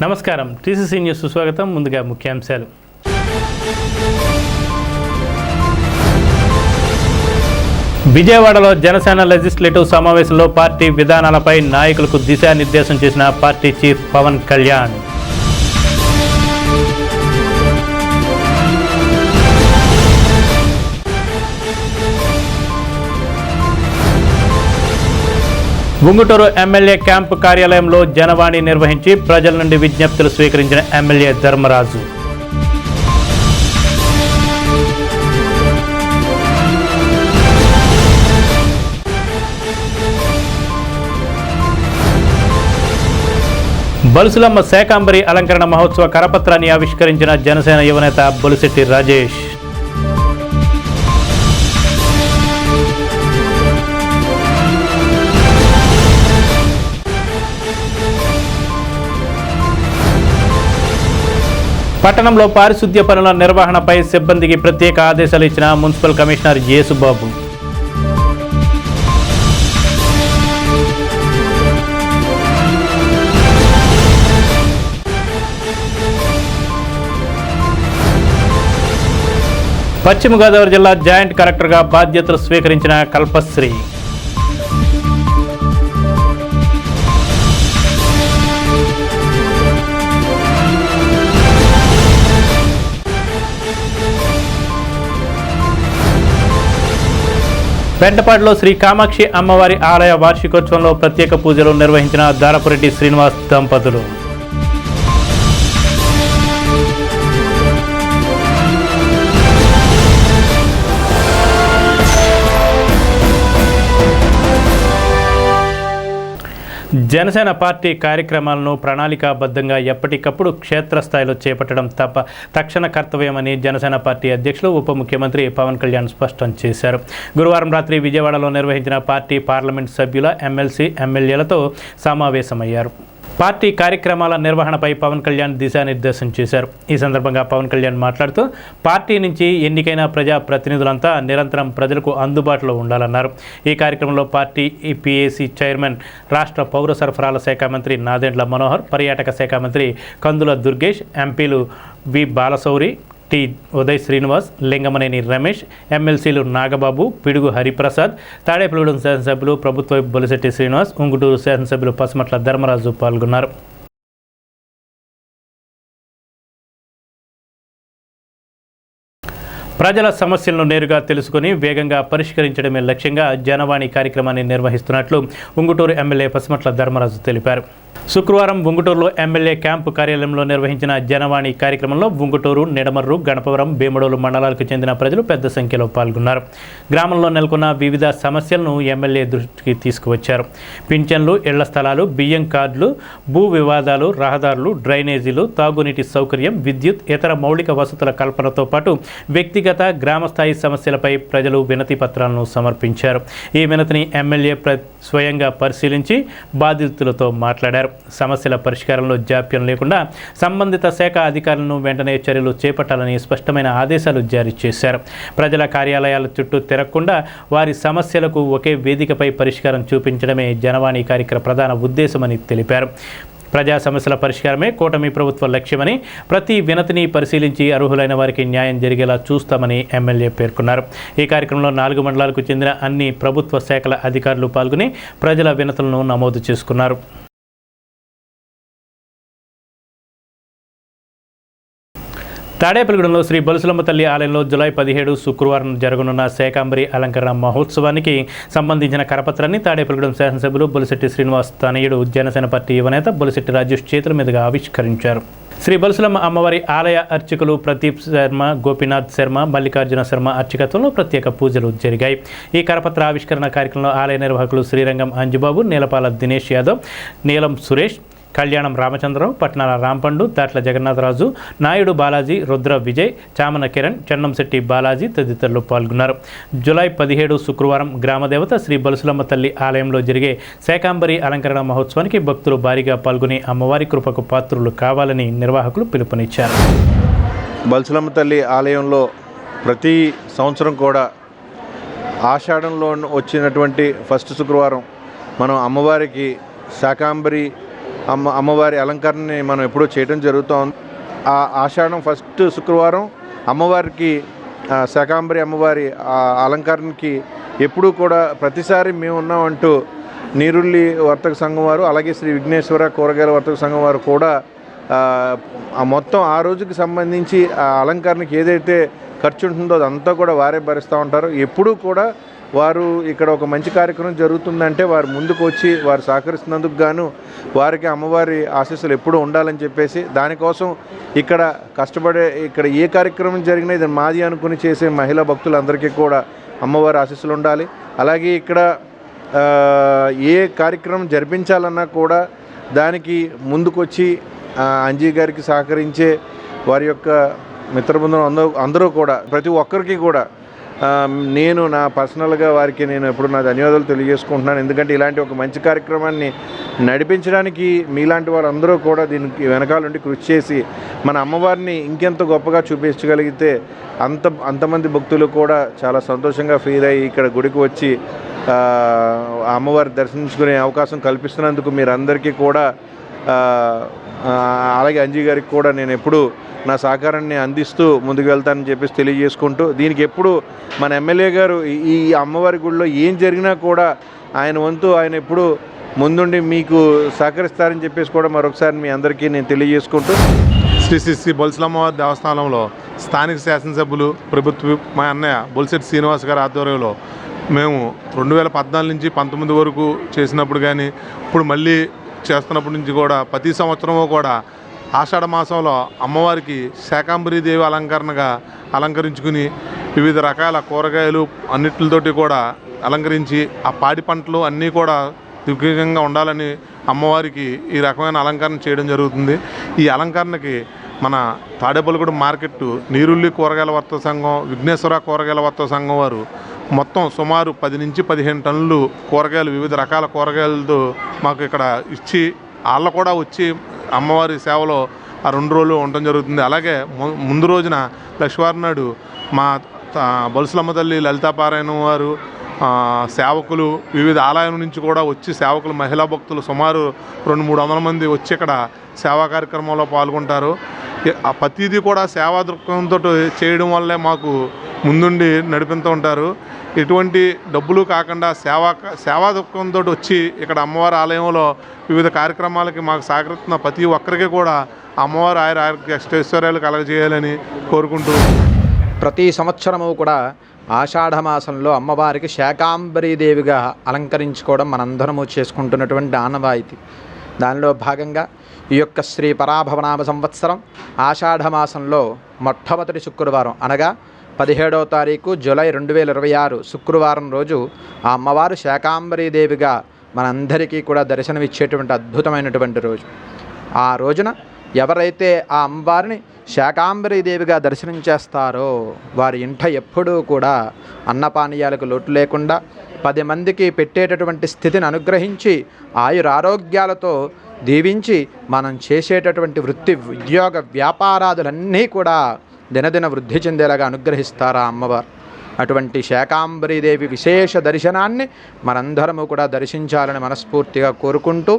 నమస్కారం, TCC news స్వాగతం. ముందుగా ముఖ్యాంశాలు. విజయవాడలో జనసేన లెజిస్లేటివ్ సమావేశంలో పార్టీ విధానాలపై నాయకులకు దిశానిర్దేశం చేసిన party chief Pawan Kalyan. Unguturu MLA camp కార్యాలయంలో జనవాణి నిర్వహించి ప్రజల నుండి విజ్ఞప్తులు స్వీకరించిన ఎమ్మెల్యే ధర్మరాజు. బలుసులమ్మ శాకాంబరి అలంకరణ మహోత్సవ కరపత్రాన్ని ఆవిష్కరించిన జనసేన యువనేత బొలిశెట్టి రాజేష్. పట్టణంలో పారిశుద్ధ్య పనుల నిర్వహణపై సిబ్బందికి ప్రత్యేక ఆదేశాలు ఇచ్చిన మున్సిపల్ కమిషనర్ యేసుబాబు. పశ్చిమ గోదావరి జిల్లా జాయింట్ కలెక్టర్గా బాధ్యతలు స్వీకరించిన కల్పశ్రీ. పెంటపాడులో శ్రీ కామాక్షి అమ్మవారి ఆలయ వార్షికోత్సవంలో ప్రత్యేక పూజలు నిర్వహించిన దారపురెడ్డి శ్రీనివాస్ దంపతులు. జనసేన పార్టీ కార్యక్రమాలను ప్రణాళికాబద్ధంగా ఎప్పటికప్పుడు క్షేత్రస్థాయిలో చేపట్టడం తక్షణ కర్తవ్యమని జనసేన పార్టీ అధ్యక్షులు ఉప ముఖ్యమంత్రి పవన్ కళ్యాణ్ స్పష్టం చేశారు. గురువారం రాత్రి విజయవాడలో నిర్వహించిన పార్టీ పార్లమెంట్ సభ్యుల ఎమ్మెల్సీ ఎమ్మెల్యేలతో సమావేశమయ్యారు. పార్టీ కార్యక్రమాల నిర్వహణపై పవన్ కళ్యాణ్ దిశానిర్దేశం చేశారు. ఈ సందర్భంగా పవన్ కళ్యాణ్ మాట్లాడుతూ పార్టీ నుంచి ఎన్నికైన ప్రజా ప్రతినిధులంతా నిరంతరం ప్రజలకు అందుబాటులో ఉండాలన్నారు. ఈ కార్యక్రమంలో పార్టీ పిఏసీ చైర్మన్, రాష్ట్ర పౌర సరఫరాల శాఖ మంత్రి నాదెండ్ల మనోహర్, పర్యాటక శాఖ మంత్రి కందుల దుర్గేష్, ఎంపీలు వి బాలశౌరి, టి ఉదయ్ శ్రీనివాస్, లింగమనేని రమేష్, ఎమ్మెల్సీలు నాగబాబు, పిడుగు హరిప్రసాద్, తాడేపల్లిగూడెం శాసనసభ్యులు ప్రభుత్వ బొలిశెట్టి శ్రీనివాస్, ఉంగుటూరు శాసనసభ్యులు పసుమట్ల ధర్మరాజు పాల్గొన్నారు. ప్రజల సమస్యలను నేరుగా తెలుసుకుని వేగంగా పరిష్కరించడమే లక్ష్యంగా జనవాణి కార్యక్రమాన్ని నిర్వహిస్తున్నట్లు ఉంగుటూరు ఎమ్మెల్యే పసుమట్ల ధర్మరాజు తెలిపారు. శుక్రవారం ఉంగుటూరులో ఎమ్మెల్యే క్యాంపు కార్యాలయంలో నిర్వహించిన జనవాణి కార్యక్రమంలో ఉంగుటూరు, నిడమర్రు, గణపవరం, భీమడోలు మండలాలకు చెందిన ప్రజలు పెద్ద సంఖ్యలో పాల్గొన్నారు. గ్రామంలో నెలకొన్న వివిధ సమస్యలను ఎమ్మెల్యే దృష్టికి తీసుకువచ్చారు. పింఛన్లు, ఇళ్ల స్థలాలు, బియ్యం కార్డులు, భూ వివాదాలు, రహదారులు, డ్రైనేజీలు, తాగునీటి సౌకర్యం, విద్యుత్, ఇతర మౌలిక వసతుల కల్పనతో పాటు వ్యక్తిగత గ్రామస్థాయి సమస్యలపై ప్రజలు వినతి పత్రాలను సమర్పించారు. ఈ వినతిని ఎమ్మెల్యే స్వయంగా పరిశీలించి బాధితులతో మాట్లాడారు. సమస్యల పరిష్కారంలో జాప్యం లేకుండా సంబంధిత శాఖ అధికారులను వెంటనే చర్యలు చేపట్టాలని స్పష్టమైన ఆదేశాలు జారీ చేశారు. ప్రజల కార్యాలయాల చుట్టూ తిరగకుండా వారి సమస్యలకు ఒకే వేదికపై పరిష్కారం చూపించడమే జనవాణి కార్యక్రమ ప్రధాన ఉద్దేశమని తెలిపారు. ప్రజా సమస్యల పరిష్కారమే కూటమి ప్రభుత్వ లక్ష్యమని, ప్రతి వినతిని పరిశీలించి అర్హులైన వారికి న్యాయం జరిగేలా చూస్తామని ఎమ్మెల్యే పేర్కొన్నారు. ఈ కార్యక్రమంలో 4 మండలాలకు చెందిన అన్ని ప్రభుత్వ శాఖల అధికారులు పాల్గొని ప్రజల వినతులను నమోదు చేసుకున్నారు. తాడేపల్లిగూడెంలో శ్రీ బలుసులమ్మ తల్లి ఆలయంలో జూలై 17 శుక్రవారం జరగనున్న శాకాంబరి అలంకరణ మహోత్సవానికి సంబంధించిన కరపత్రాన్ని తాడేపల్లిగూడెం శాసనసభ్యులు బొలిశెట్టి శ్రీనివాస్ తనయుడు జనసేన పార్టీ యువనేత బొలిశెట్టి రాజేష్ చేతుల మీదుగా ఆవిష్కరించారు. శ్రీ బలుసులమ్మ అమ్మవారి ఆలయ అర్చకులు ప్రదీప్ శర్మ, గోపీనాథ్ శర్మ, మల్లికార్జున శర్మ అర్చకత్వంలో ప్రత్యేక పూజలు జరిగాయి. ఈ కరపత్ర ఆవిష్కరణ కార్యక్రమంలో ఆలయ నిర్వాహకులు శ్రీరంగం అంజుబాబు, నీలపాల దినేష్ యాదవ్, నీలం సురేష్, కళ్యాణం రామచంద్రరావు, పట్నాల రాంపండు, దాట్ల జగన్నాథరాజు, నాయుడు బాలాజీ, రుద్ర విజయ్, చామన కిరణ్, చెన్నంశెట్టి బాలాజీ తదితరులు పాల్గొన్నారు. జూలై 17 శుక్రవారం గ్రామదేవత శ్రీ బలుసులమ్మ తల్లి ఆలయంలో జరిగే శాకాంబరి అలంకరణ మహోత్సవానికి భక్తులు భారీగా పాల్గొని అమ్మవారి కృపకు పాత్రులు కావాలని నిర్వాహకులు పిలుపునిచ్చారు. బలుసులమ్మ తల్లి ఆలయంలో ప్రతి సంవత్సరం కూడా ఆషాఢంలో వచ్చినటువంటి ఫస్ట్ శుక్రవారం మనం అమ్మవారికి శాకాంబరి అమ్మవారి అలంకరణని మనం ఎప్పుడూ చేయడం జరుగుతూ ఉంది. ఆ ఆషాఢం ఫస్ట్ శుక్రవారం అమ్మవారికి శాకాంబరి అమ్మవారి అలంకరణకి ఎప్పుడూ కూడా ప్రతిసారి మేము ఉన్నామంటూ నీరుల్లి వర్తక సంఘం వారు, అలాగే శ్రీ విఘ్నేశ్వర కూరగాయల వర్తక సంఘం వారు కూడా మొత్తం ఆ రోజుకి సంబంధించి ఆ అలంకరణకి ఏదైతే ఖర్చు ఉంటుందో అదంతా కూడా వారే భరిస్తూ ఉంటారు. ఎప్పుడూ కూడా వారు ఇక్కడ ఒక మంచి కార్యక్రమం జరుగుతుందంటే వారు ముందుకు వచ్చి వారు సహకరిస్తున్నందుకు గాను వారికి అమ్మవారి ఆశీస్సులు ఎప్పుడూ ఉండాలని చెప్పేసి, దానికోసం ఇక్కడ కష్టపడే, ఇక్కడ ఏ కార్యక్రమం జరిగినా ఇది మాది అనుకుని చేసే మహిళా భక్తులందరికీ కూడా అమ్మవారి ఆశీస్సులు ఉండాలి. అలాగే ఇక్కడ ఏ కార్యక్రమం జరిపించాలన్నా కూడా దానికి ముందుకొచ్చి అంజీ గారికి సహకరించే వారి యొక్క మిత్రబృందం అందరూ కూడా ప్రతి ఒక్కరికి కూడా నేను నా పర్సనల్గా వారికి నేను ఎప్పుడు నా ధన్యవాదాలు తెలియజేసుకుంటున్నాను. ఎందుకంటే ఇలాంటి ఒక మంచి కార్యక్రమాన్ని నడిపించడానికి మీలాంటి వారందరూ కూడా దీనికి వెనకాల నుండి కృషి చేసి మన అమ్మవారిని ఇంకెంత గొప్పగా చూపించగలిగితే అంతమంది భక్తులు కూడా చాలా సంతోషంగా ఫీల్ అయ్యి ఇక్కడ గుడికి వచ్చి అమ్మవారి దర్శించుకునే అవకాశం కల్పిస్తున్నందుకు మీరందరికీ కూడా, అలాగే అంజీ గారికి కూడా నేను ఎప్పుడూ నా సహకారాన్ని అందిస్తూ ముందుకు వెళ్తానని చెప్పేసి తెలియజేసుకుంటూ, దీనికి ఎప్పుడు మన ఎమ్మెల్యే గారు ఈ అమ్మవారి గుడిలో ఏం జరిగినా కూడా ఆయన వంతు ఆయన ఎప్పుడు ముందుండి మీకు సహకరిస్తారని చెప్పేసి కూడా మరొకసారి మీ అందరికీ నేను తెలియజేసుకుంటూ, శ్రీ బొల్సలమ్మవారి దేవస్థానంలో స్థానిక శాసనసభ్యులు ప్రభుత్వ మా అన్నయ్య బొల్సెట్టి శ్రీనివాస్ గారి ఆధ్వర్యంలో మేము 2014 నుంచి 19 వరకు చేసినప్పుడు కానీ ఇప్పుడు మళ్ళీ చేస్తున్నప్పటి నుంచి కూడా ప్రతి సంవత్సరము కూడా ఆషాఢ మాసంలో అమ్మవారికి శాకాంబరీదేవి అలంకరించుకుని వివిధ రకాల కూరగాయలు అన్నిటితోటి కూడా అలంకరించి ఆ పాడి పంటలు అన్నీ కూడా దివ్యంగా ఉండాలని అమ్మవారికి ఈ రకమైన అలంకరణ చేయడం జరుగుతుంది. ఈ అలంకరణకి మన తాడేపల్లిగూడెం మార్కెట్ నీరుల్లి కూరగాయల వర్తక సంఘం, విఘ్నేశ్వర కూరగాయల వర్తక సంఘం వారు మొత్తం సుమారు 10 నుంచి 15 టన్నులు కూరగాయలు, వివిధ రకాల కూరగాయలతో మాకు ఇక్కడ ఇచ్చి వాళ్ళు కూడా వచ్చి అమ్మవారి సేవలో ఆ 2 రోజులు ఉండటం జరుగుతుంది. అలాగే ముందు రోజున లక్ష్మీవారం నాడు మా బొల్సలమ్మ తల్లి లలితాపారాయణం వారు సేవకులు వివిధ ఆలయాల నుంచి కూడా వచ్చి సేవకులు, మహిళా భక్తులు సుమారు 200-300 మంది వచ్చి ఇక్కడ సేవా కార్యక్రమంలో పాల్గొంటారు. ప్రతిదీ కూడా సేవా దృక్పథంతో చేయడం వల్లే మాకు ముందుండి నడిపిస్తూ ఉంటారు. ఎటువంటి డబ్బులు కాకుండా సేవా దృక్పథంతో వచ్చి ఇక్కడ అమ్మవారి ఆలయంలో వివిధ కార్యక్రమాలకి మాకు సహకరిస్తున్న ప్రతి ఒక్కరికి కూడా అమ్మవారు ఆరోగ్య అష్టైశ్వర్యాలు కలగజేయాలని కోరుకుంటూ, ప్రతి సంవత్సరము కూడా ఆషాఢమాసంలో అమ్మవారికి శాకాంబరీదేవిగా అలంకరించుకోవడం మనందరము చేసుకుంటున్నటువంటి ఆనవాయితీ. దానిలో భాగంగా ఈ యొక్క శ్రీ పరాభవనామ సంవత్సరం ఆషాఢమాసంలో మొట్టమొదటి శుక్రవారం అనగా 17వ తారీఖు జూలై 2026 శుక్రవారం రోజు ఆ అమ్మవారు శాకాంబరీదేవిగా మనందరికీ కూడా దర్శనమిచ్చేటువంటి అద్భుతమైనటువంటి రోజు. ఆ రోజున ఎవరైతే ఆ అమ్మవారిని శాకాంబరీదేవిగా దర్శనం చేస్తారో వారి ఇంట ఎప్పుడూ కూడా అన్నపానీయాలకు లోటు లేకుండా 10 మందికి పెట్టేటటువంటి స్థితిని అనుగ్రహించి ఆయురారోగ్యాలతో దీవించి మనం చేసేటటువంటి వృత్తి, ఉద్యోగ, వ్యాపారాదులన్నీ కూడా దినదిన వృద్ధి చెందేలాగా అనుగ్రహిస్తారా అమ్మవారు. అటువంటి శాకాంబరీదేవి విశేష దర్శనాన్ని మనందరము కూడా దర్శించాలని మనస్ఫూర్తిగా కోరుకుంటూ,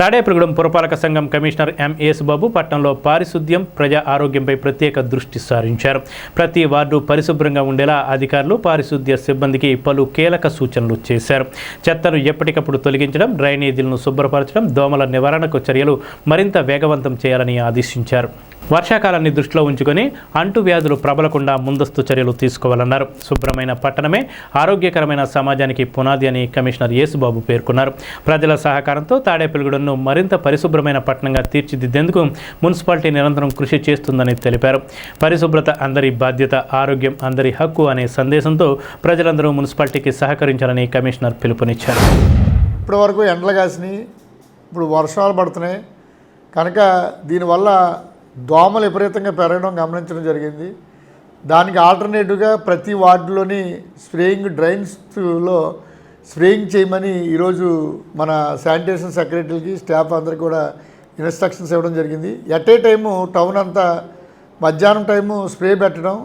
తాడేపల్లిగూడెం పురపాలక సంఘం కమిషనర్ ఎం యేసుబాబు పట్టణంలో పారిశుద్ధ్యం, ప్రజా ఆరోగ్యంపై ప్రత్యేక దృష్టి సారించారు. ప్రతి వార్డు పరిశుభ్రంగా ఉండేలా అధికారులు పారిశుద్ధ్య సిబ్బందికి పలు కీలక సూచనలు చేశారు. చెత్తను ఎప్పటికప్పుడు తొలగించడం, డ్రైనేజీలను శుభ్రపరచడం, దోమల నివారణకు చర్యలు మరింత వేగవంతం చేయాలని ఆదేశించారు. వర్షాకాలాన్ని దృష్టిలో ఉంచుకొని అంటువ్యాధులు ప్రబలకుండా ముందస్తు చర్యలు తీసుకోవాలన్నారు. శుభ్రమైన పట్టణమే ఆరోగ్యకరమైన సమాజానికి పునాది అని కమిషనర్ యేసుబాబు పేర్కొన్నారు. ప్రజల సహకారంతో తాడేపల్లిగూడెంను మరింత పరిశుభ్రమైన పట్టణంగా తీర్చిదిద్దేందుకు మున్సిపాలిటీ నిరంతరం కృషి చేస్తుందని తెలిపారు. పరిశుభ్రత అందరి బాధ్యత, ఆరోగ్యం అందరి హక్కు అనే సందేశంతో ప్రజలందరూ మున్సిపాలిటీకి సహకరించాలని కమిషనర్ పిలుపునిచ్చారు. ఇప్పటి వరకు ఎండలు కాసినాయి, ఇప్పుడు వర్షాలు పడుతున్నాయి కనుక దీనివల్ల దోమలు విపరీతంగా పెరగడం గమనించడం జరిగింది. దానికి ఆల్టర్నేటివ్గా ప్రతి వార్డులోని స్ప్రేయింగ్ డ్రైన్స్లో స్ప్రేయింగ్ చేయమని ఈరోజు మన శానిటేషన్ సెక్రటరీకి, స్టాఫ్ అందరికీ కూడా ఇన్స్ట్రక్షన్స్ ఇవ్వడం జరిగింది. ఎట్ ఏ టైము టౌన్ అంతా మధ్యాహ్నం టైము స్ప్రే పెట్టడం,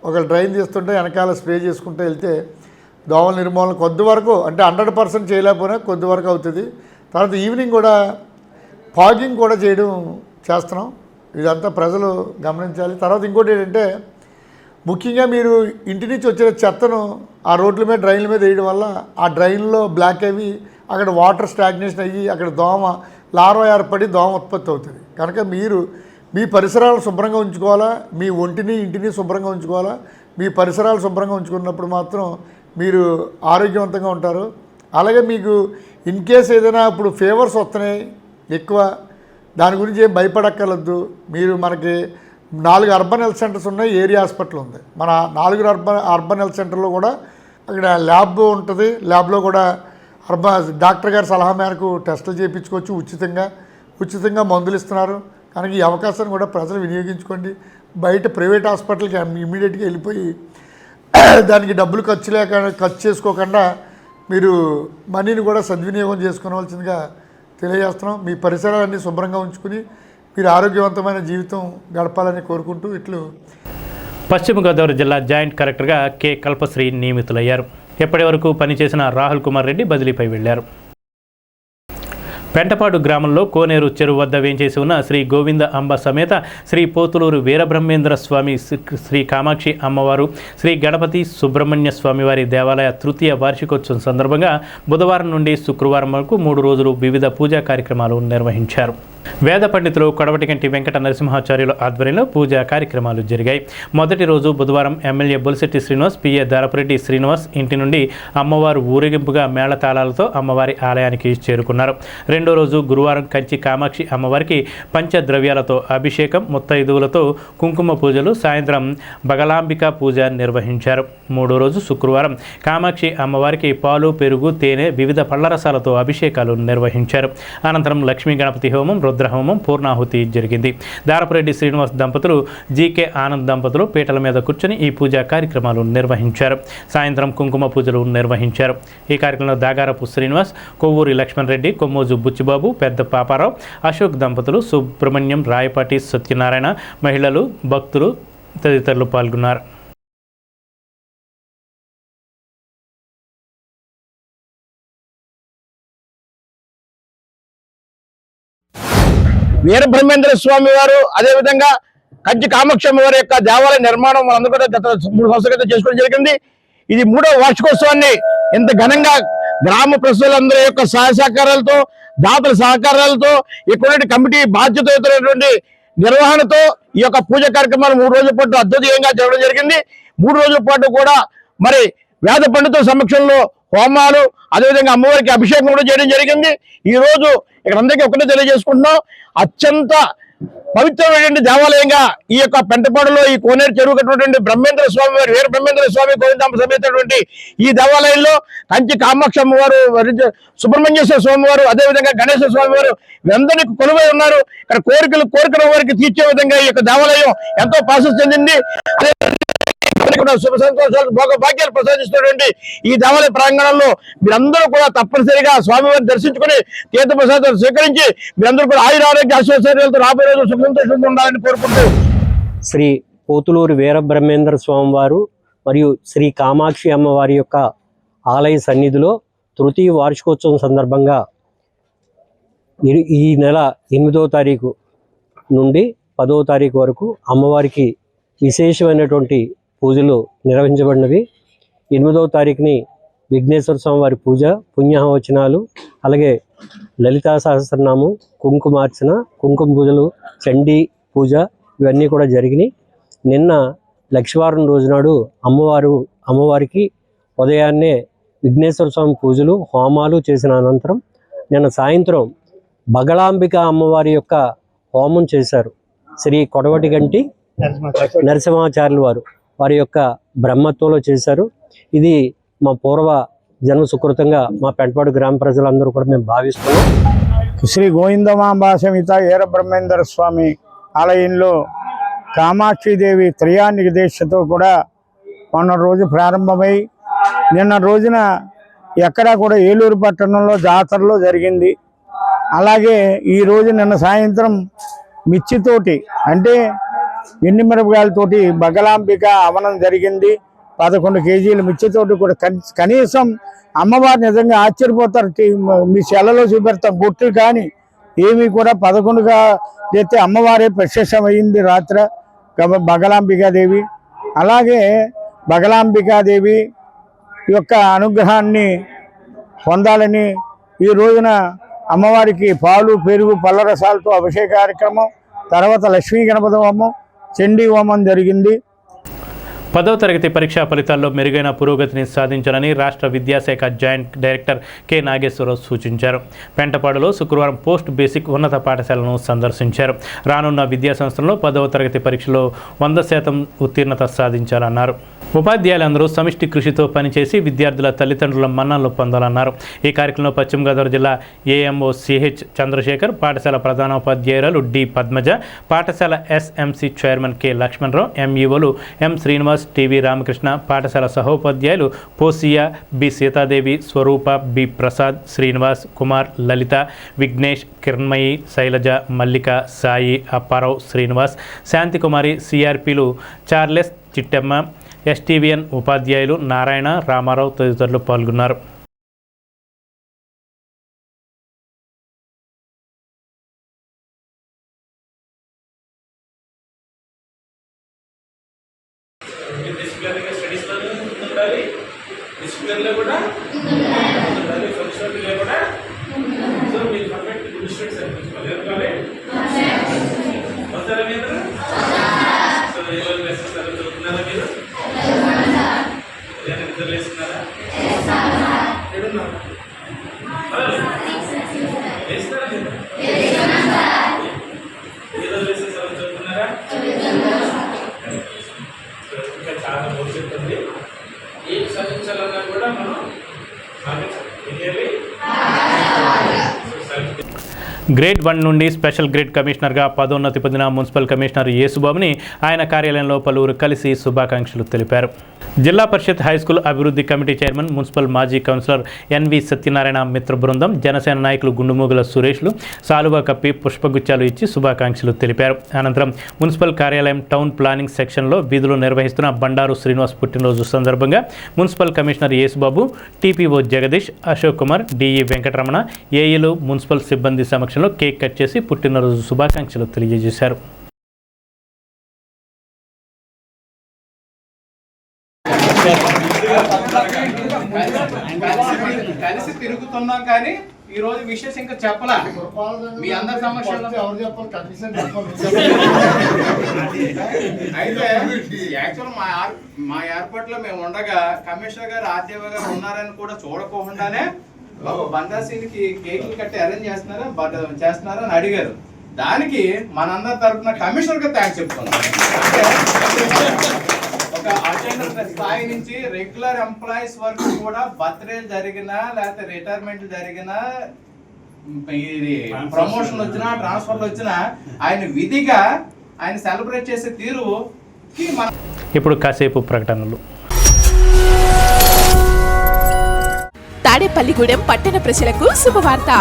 ఒక డ్రైన్ తీస్తుంటే వెనకాల స్ప్రే చేసుకుంటూ వెళ్తే దోమల నిర్మూలన కొద్ది వరకు, అంటే 100% చేయలేకపోయినా కొద్ది వరకు అవుతుంది. తర్వాత ఈవినింగ్ కూడా ఫాగింగ్ కూడా చేయడం చేస్తున్నాం. ఇదంతా ప్రజలు గమనించాలి. తర్వాత ఇంకోటి ఏంటంటే ముఖ్యంగా మీరు ఇంటి నుంచి వచ్చిన చెత్తను ఆ రోడ్ల మీద డ్రైన్ల మీద వేయడం వల్ల ఆ డ్రైన్లో బ్లాక్ అయ్యి అక్కడ వాటర్ స్టాగ్నేషన్ అయ్యి అక్కడ దోమ లార్వా ఏర్పడి దోమ ఉత్పత్తి అవుతుంది. కనుక మీరు మీ పరిసరాలు శుభ్రంగా ఉంచుకోవాలా, మీ ఒంటిని ఇంటిని శుభ్రంగా ఉంచుకోవాలా. మీ పరిసరాలు శుభ్రంగా ఉంచుకున్నప్పుడు మాత్రం మీరు ఆరోగ్యవంతంగా ఉంటారు. అలాగే మీకు ఇన్ కేస్ ఏదైనా ఇప్పుడు ఫీవర్స్ వస్తున్నాయి ఎక్కువ, దాని గురించి ఏం భయపడక్కర్లేదు. మీరు మనకి 4 అర్బన్ హెల్త్ సెంటర్స్ ఉన్నాయి, ఏరియా హాస్పిటల్ ఉంది. మన 4 అర్బన్ హెల్త్ సెంటర్లో కూడా అక్కడ ల్యాబ్ ఉంటుంది. ల్యాబ్లో కూడా డాక్టర్ గారి సలహా మేరకు టెస్టులు చేయించుకోవచ్చు. ఉచితంగా మందులు ఇస్తున్నారు. కనుక ఈ అవకాశాన్ని కూడా ప్రజలు వినియోగించుకోండి. బయట ప్రైవేట్ హాస్పిటల్కి ఇమీడియట్గా వెళ్ళిపోయి దానికి డబ్బులు ఖర్చు చేసుకోకుండా మీరు మనీని కూడా సద్వినియోగం చేసుకోవాల్సిందిగా తెలియజేస్తున్నాం. మీ పరిసరాలన్నీ శుభ్రంగా ఉంచుకుని మీరు ఆరోగ్యవంతమైన జీవితం గడపాలని కోరుకుంటూ ఇట్లు పశ్చిమ గోదావరి జిల్లా జాయింట్ కలెక్టర్గా కె కల్పశ్రీ నియమితులయ్యారు. ఎప్పటి వరకు పనిచేసిన రాహుల్ కుమార్ రెడ్డి బదిలీపై వెళ్లారు. పెంటపాడు గ్రామంలో కోనేరు చెరువు వద్ద వేంచేసి ఉన్న శ్రీ గోవింద అంబ సమేత శ్రీ పోతులూరు వీరబ్రహ్మేంద్ర స్వామి, శ్రీ కామాక్షి అమ్మవారు, శ్రీ గణపతి సుబ్రహ్మణ్య స్వామివారి దేవాలయ తృతీయ వార్షికోత్సవం సందర్భంగా బుధవారం నుండి శుక్రవారం వరకు 3 రోజులు వివిధ పూజా కార్యక్రమాలు నిర్వహించారు. వేద పండితులు కొడవటిగంటి వెంకట నరసింహాచార్యుల ఆధ్వర్యంలో పూజా కార్యక్రమాలు జరిగాయి. మొదటి రోజు బుధవారం ఎమ్మెల్యే బొలిశెట్టి శ్రీనివాస్, పిఏ దారపురెడ్డి శ్రీనివాస్ ఇంటి నుండి అమ్మవారు ఊరేగింపుగా మేళతాళాలతో అమ్మవారి ఆలయానికి చేరుకున్నారు. రెండో రోజు గురువారం కంచి కామాక్షి అమ్మవారికి పంచద్రవ్యాలతో అభిషేకం, ముత్తైదువులతో కుంకుమ పూజలు, సాయంత్రం బగలాంబిక పూజ నిర్వహించారు. మూడో రోజు శుక్రవారం కామాక్షి అమ్మవారికి పాలు, పెరుగు, తేనె, వివిధ పళ్లరసాలతో అభిషేకాలు నిర్వహించారు. అనంతరం లక్ష్మీ గణపతి హోమం, రుద్రహోమం, పూర్ణాహుతి జరిగింది. దారపురెడ్డి శ్రీనివాస్ దంపతులు, జీకే ఆనంద్ దంపతులు పీటల మీద కూర్చొని ఈ పూజా కార్యక్రమాలు నిర్వహించారు. సాయంత్రం కుంకుమ పూజలు నిర్వహించారు. ఈ కార్యక్రమంలో దాగారపు శ్రీనివాస్, కొవ్వూరి లక్ష్మణ్ రెడ్డి, కొమ్మోజు బుచ్చిబాబు, పెద్ద పాపారావు, అశోక్ దంపతులు, సుబ్రహ్మణ్యం, రాయపాటి సత్యనారాయణ, మహిళలు, భక్తులు తదితరులు పాల్గొన్నారు. వీరబ్రహ్మేంద్ర స్వామి వారు, అదేవిధంగా కంచి కామాక్షి వారి యొక్క దేవాలయ నిర్మాణం మనందరూ కూడా గత 3 సంవత్సరాల క్రితం చేసుకోవడం జరిగింది. ఇది 3వ వార్షికోత్సవాన్ని ఇంత ఘనంగా గ్రామ ప్రజలందరి యొక్క సహాయ సహకారాలతో, దాతల సహకారాలతో, ఇక్కడ కమిటీ బాధ్యతటువంటి నిర్వహణతో ఈ యొక్క పూజ కార్యక్రమాలు 3 రోజుల పాటు అద్భుతంగా జరగడం జరిగింది. 3 రోజుల పాటు కూడా మరి వేద పండితుల సమక్షంలో హోమాలు, అదేవిధంగా అమ్మవారికి అభిషేకం కూడా చేయడం జరిగింది. ఈ రోజు ఇక్కడ అందరికీ ఒకటే తెలియజేసుకుంటున్నాం, అత్యంత పవిత్రమైనటువంటి దేవాలయంగా ఈ యొక్క పెంటపాడులో ఈ కోనేరు చెరువు కట్టినటువంటి బ్రహ్మేంద్ర స్వామి వారు, వీర బ్రహ్మేంద్ర స్వామి గోవిందాంబ సమేతటువంటి ఈ దేవాలయంలో కంచి కామాక్షి అమ్మవారు, సుబ్రహ్మణ్యేశ్వర స్వామి వారు, అదేవిధంగా గణేశ్వర స్వామి వారు వీరందరినీ కొలువై ఉన్నారు. ఇక్కడ కోరికల వారికి తీర్చే విధంగా ఈ యొక్క దేవాలయం ఎంతో ప్రాశస్త్యం చెందింది. శుభ సంతోషాలు, భోగ భాగ్యాలు ప్రసాదిస్తున్నటువంటి ఈ దేవాలయ ప్రాంగణంలో మీరందరూ కూడా తప్పనిసరిగా స్వామివారిని దర్శించుకుని తీర్థ ప్రసాదాలు స్వీకరించి మీరందరూ కూడా ఆయురారోగ్య ఆశీర్వాదాలతో రాబోయే రోజు శుభ సంతోషంగా ఉండాలని కోరుకుంటూ శ్రీ పోతులూరు వీరబ్రహ్మేంద్ర స్వామివారు మరియు శ్రీ కామాక్షి అమ్మవారి యొక్క ఆలయ సన్నిధిలో తృతీయ వార్షికోత్సవం సందర్భంగా ఈ నెల 8వ తారీఖు నుండి 10వ తారీఖు వరకు అమ్మవారికి విశేషమైనటువంటి పూజలు నిర్వహించబడినవి. 8వ తారీఖుని విఘ్నేశ్వర స్వామి వారి పూజ, పుణ్యాహవచనాలు, అలాగే లలితా సహస్రనామం, కుంకుమార్చన, కుంకుమ పూజలు, చండీ పూజ ఇవన్నీ కూడా జరిగినాయి. నిన్న లక్షవారం రోజునాడు అమ్మవారికి ఉదయాన్నే విఘ్నేశ్వర స్వామి పూజలు, హోమాలు చేసిన అనంతరం నిన్న సాయంత్రం బగలాంబిక అమ్మవారి యొక్క హోమం చేశారు. శ్రీ కొడవటిగంటి నరసింహాచార్యులు వారి యొక్క బ్రహ్మత్వంలో చేశారు. ఇది మా పూర్వ జన్మ సుకృతంగా మా పెంటపాడు గ్రామ ప్రజలందరూ కూడా మేము భావిస్తున్నాం. శ్రీ గోవిందమాంబ సమేత వీరబ్రహ్మేంద్ర స్వామి ఆలయంలో కామాక్షిదేవి త్రయాణిక దీక్షతో కూడా మొన్న రోజు ప్రారంభమై నిన్న రోజున ఎక్కడా కూడా ఏలూరు పట్టణంలో జాతరలో జరిగింది. అలాగే ఈరోజు నిన్న సాయంత్రం మిర్చితోటి అంటే ఎండుమిరపకాయలతోటి బగలాంబిక అవనం జరిగింది. 11 కేజీల మిర్చితోటి కూడా కనీసం అమ్మవారు నిజంగా ఆశ్చర్యపోతారు. మీ సెలలో చూపెడతాం బొట్లు కానీ ఏమీ కూడా 11గా చేస్తే అమ్మవారే ప్రత్యక్షమైంది రాత్ర బగలాంబికాదేవి. అలాగే బగలాంబికాదేవి యొక్క అనుగ్రహాన్ని పొందాలని ఈ రోజున అమ్మవారికి పాలు పెరుగు పళ్ళ రసాలతో అభిషేక కార్యక్రమం, తర్వాత లక్ష్మీ గణపతి హోమం, చండీ హోమం జరిగింది. 10వ తరగతి పరీక్షా ఫలితాల్లో మెరుగైన పురోగతిని సాధించాలని రాష్ట్ర విద్యాశాఖ జాయింట్ డైరెక్టర్ కె నాగేశ్వరరావు సూచించారు. పెంటపాడులో శుక్రవారం పోస్ట్ బేసిక్ ఉన్నత పాఠశాలను సందర్శించారు. రానున్న విద్యాసంస్థల్లో 10వ తరగతి పరీక్షలో 100% ఉత్తీర్ణత సాధించాలన్నారు. ఉపాధ్యాయులందరూ సమిష్టి కృషితో పనిచేసి విద్యార్థుల తల్లిదండ్రుల మన్ననలు పొందాలన్నారు. ఈ కార్యక్రమంలో పశ్చిమ గోదావరి జిల్లా ఏఎంఓ సిహెచ్ చంద్రశేఖర్, పాఠశాల ప్రధానోపాధ్యాయురాలు డి పద్మజ, పాఠశాల ఎస్ఎంసి చైర్మన్ కె లక్ష్మణరావు, ఎంఈఓలు ఎం శ్రీనివాస్, టివి రామకృష్ణ, పాఠశాల సహోపాధ్యాయులు పోసియా, బి సీతాదేవి, స్వరూప, బి ప్రసాద్, శ్రీనివాస్, కుమార్, లలిత, విఘ్నేష్, కిరణ్మయి, శైలజ, మల్లిక, సాయి, అప్పారావు, శ్రీనివాస్, శాంతికుమారి, సిఆర్పిలు చార్లెస్, చిట్టెమ్మ, ఎస్టీవీఎన్ ఉపాధ్యాయులు నారాయణ, రామారావు తదితరులు పాల్గొన్నారు. గ్రేడ్ 1 నుండి స్పెషల్ గ్రేడ్ కమిషనర్గా పదోన్నతి పొందిన మున్సిపల్ కమిషనర్ యేసుబాబుని ఆయన కార్యాలయంలో పలువురు కలిసి శుభాకాంక్షలు తెలిపారు. జిల్లా పరిషత్ హైస్కూల్ అభివృద్ధి కమిటీ చైర్మన్, మున్సిపల్ మాజీ కౌన్సిలర్ ఎన్వి సత్యనారాయణ మిత్ర బృందం, జనసేన నాయకులు గుండుమూగుల సురేష్లు సాలువా కప్పి పుష్పగుచ్చాలు ఇచ్చి శుభాకాంక్షలు తెలిపారు. అనంతరం మున్సిపల్ కార్యాలయం టౌన్ ప్లానింగ్ సెక్షన్లో విధులు నిర్వహిస్తున్న బండారు శ్రీనివాస్ పుట్టినరోజు సందర్భంగా municipal commissioner Yesubabu, TPO Jagadish, Ashok Kumar, DE Venkataramana, ఏఈలు, మున్సిపల్ సిబ్బంది సమక్షంలో కేక్ కట్ చేసి పుట్టినరోజు శుభాకాంక్షలు తెలియజేశారు. కలిసి తిరుగుతున్నాం కానీ ఈ రోజు విషయం ఇంకా చెప్పలా. మీ అందరి సమస్యలు అయితే యాక్చువల్ మా ఏర్పాట్లో మేము ఉండగా కమిషనర్ గారు, ఆర్టీఓ గారు ఉన్నారని కూడా చూడకోకుండానే బండాసీనికి కేకులు కట్టి అరేంజ్ చేస్తున్నారా అని అడిగారు. దానికి మనందరి తరఫున కమిషనర్ గా థ్యాంక్స్ చెప్తున్నాం. ఒక అటెండర్ స్థాయి నుంచి రెగ్యులర్ ఎంప్లాయీస్ వరకు కూడా బర్త్డే జరిగినా, లేకపోతే రిటైర్మెంట్ జరిగినా, ప్రమోషన్ వచ్చినా, ట్రాన్స్ఫర్లు వచ్చినా ఆయన విధిగా ఆయన సెలబ్రేట్ చేసే తీరు. ఇప్పుడు కాసేపు ప్రకటనలు. తాడేపల్లిగూడెం పట్టణ ప్రజలకు శుభవార్త.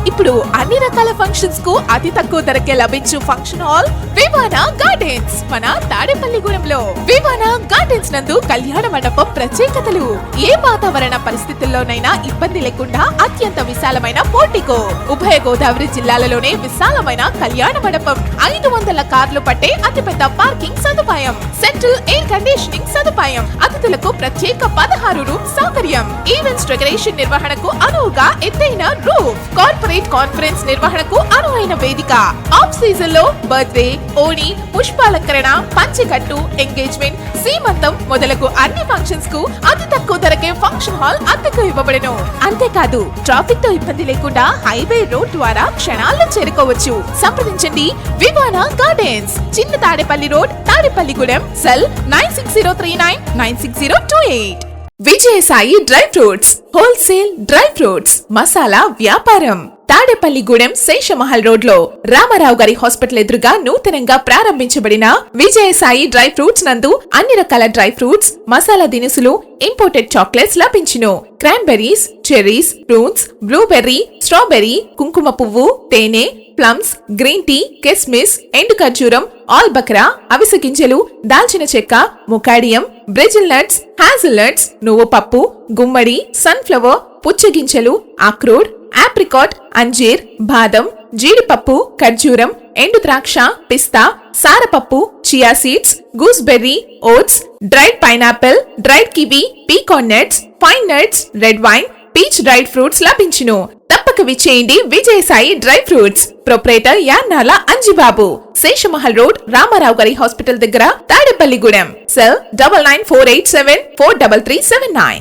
ఇప్పుడు అన్ని రకాల ఫంక్షన్స్ కు అతి తక్కువ ధరకే లభించు ఫంక్షన్ హాల్ వివానా గార్డెన్స్ మన తాడేపల్లిగూడెంలో. వివానా గార్డెన్స్ నందు కళ్యాణ మండపం ప్రత్యేకతలు. ఏ వాతావరణ పరిస్థితుల్లోనైనా ఇబ్బంది లేకుండా అత్యంత విశాలమైన పోర్టికో, ఉభయ గోదావరి జిల్లాలలోనే విశాలమైన కళ్యాణ మండపం, 500 కార్లు పట్టే అతిపెద్ద పార్కింగ్ సదుపాయం, సెంట్రల్ ఎయిర్ కండిషనింగ్ సదుపాయం, అతిథులకు ప్రత్యేక 16 రూమ్ సౌకర్యం, ఈవెంట్స్ డెకరేషన్ నిర్వహణకు అనువుగా ఎత్తైన రూఫ్, కార్పొరేట్ కాన్ఫరెన్స్ నిర్వహణకు అనువైన వేదిక, ఆఫ్ సీజన్ లో బర్త్డే, ఓణి, పుష్పాలంకరణ, పంచెకట్టు, ఎంగేజ్మెంట్, సీమంతం మొదలగు అన్ని ఫంక్షన్స్ కు అతి తక్కువ ధరకే ఫంక్షన్ హాల్ అద్దెకు ఇవ్వబడును. అంతేకాదు ట్రాఫిక్ తో ఇబ్బంది లేకుండా హైవే రోడ్ ద్వారా క్షణాల్లో చేరుకోవచ్చు. సంప్రదించండి వివానా గార్డెన్స్, చిన్న Tadepalli road, Tadepalligudem, cell 9603996028. Vijayasai dry fruits, wholesale dry fruits masala వ్యాపారం. తాడేపల్లిగూడెం శేషమహల్ రోడ్ లో రామారావు గారి హాస్పిటల్ ఎదురుగా నూతనంగా ప్రారంభించబడిన విజయసాయి డ్రై ఫ్రూట్స్ నందు అన్ని రకాల డ్రై ఫ్రూట్స్, మసాలా దినుసులు, ఇంపోర్టెడ్ చాక్లెట్స్ లభించును. Cranberries, cherries, prunes, blueberry, strawberry, కుంకుమ పువ్వు, తేనె, ప్లమ్స్, గ్రీన్ టీ, కిస్మిస్, ఎండు ఖర్జూరం, ఆల్ బక్రా, అవిసె గింజలు, దాల్చిన చెక్క, ముకాడియం, బ్రెజిల్ నట్స్, హ్యాజిల్ నట్స్, నువ్వు పప్పు, గుమ్మడి, సన్ఫ్లవర్, పుచ్చగింజలు, అక్రోడ్, ఆప్రికాట్, అంజీర్, బాదం, జీడిపప్పు, ఖర్జూరం, ఎండు ద్రాక్ష, పిస్తా, సారపప్పు, chia seeds, gooseberry, oats, dried pineapple, dried kiwi, pecan nuts, pine nuts, red wine, peach dried fruits లభించును. తప్పక విచ్చేయండి Vijayasai dry fruits. Proprietor Yannala Anjibabu, Seshamahal road, Ramarao గారి హాస్పిటల్ దగ్గర, తాడేపల్లిగూడెం. సెల్ 9948743379.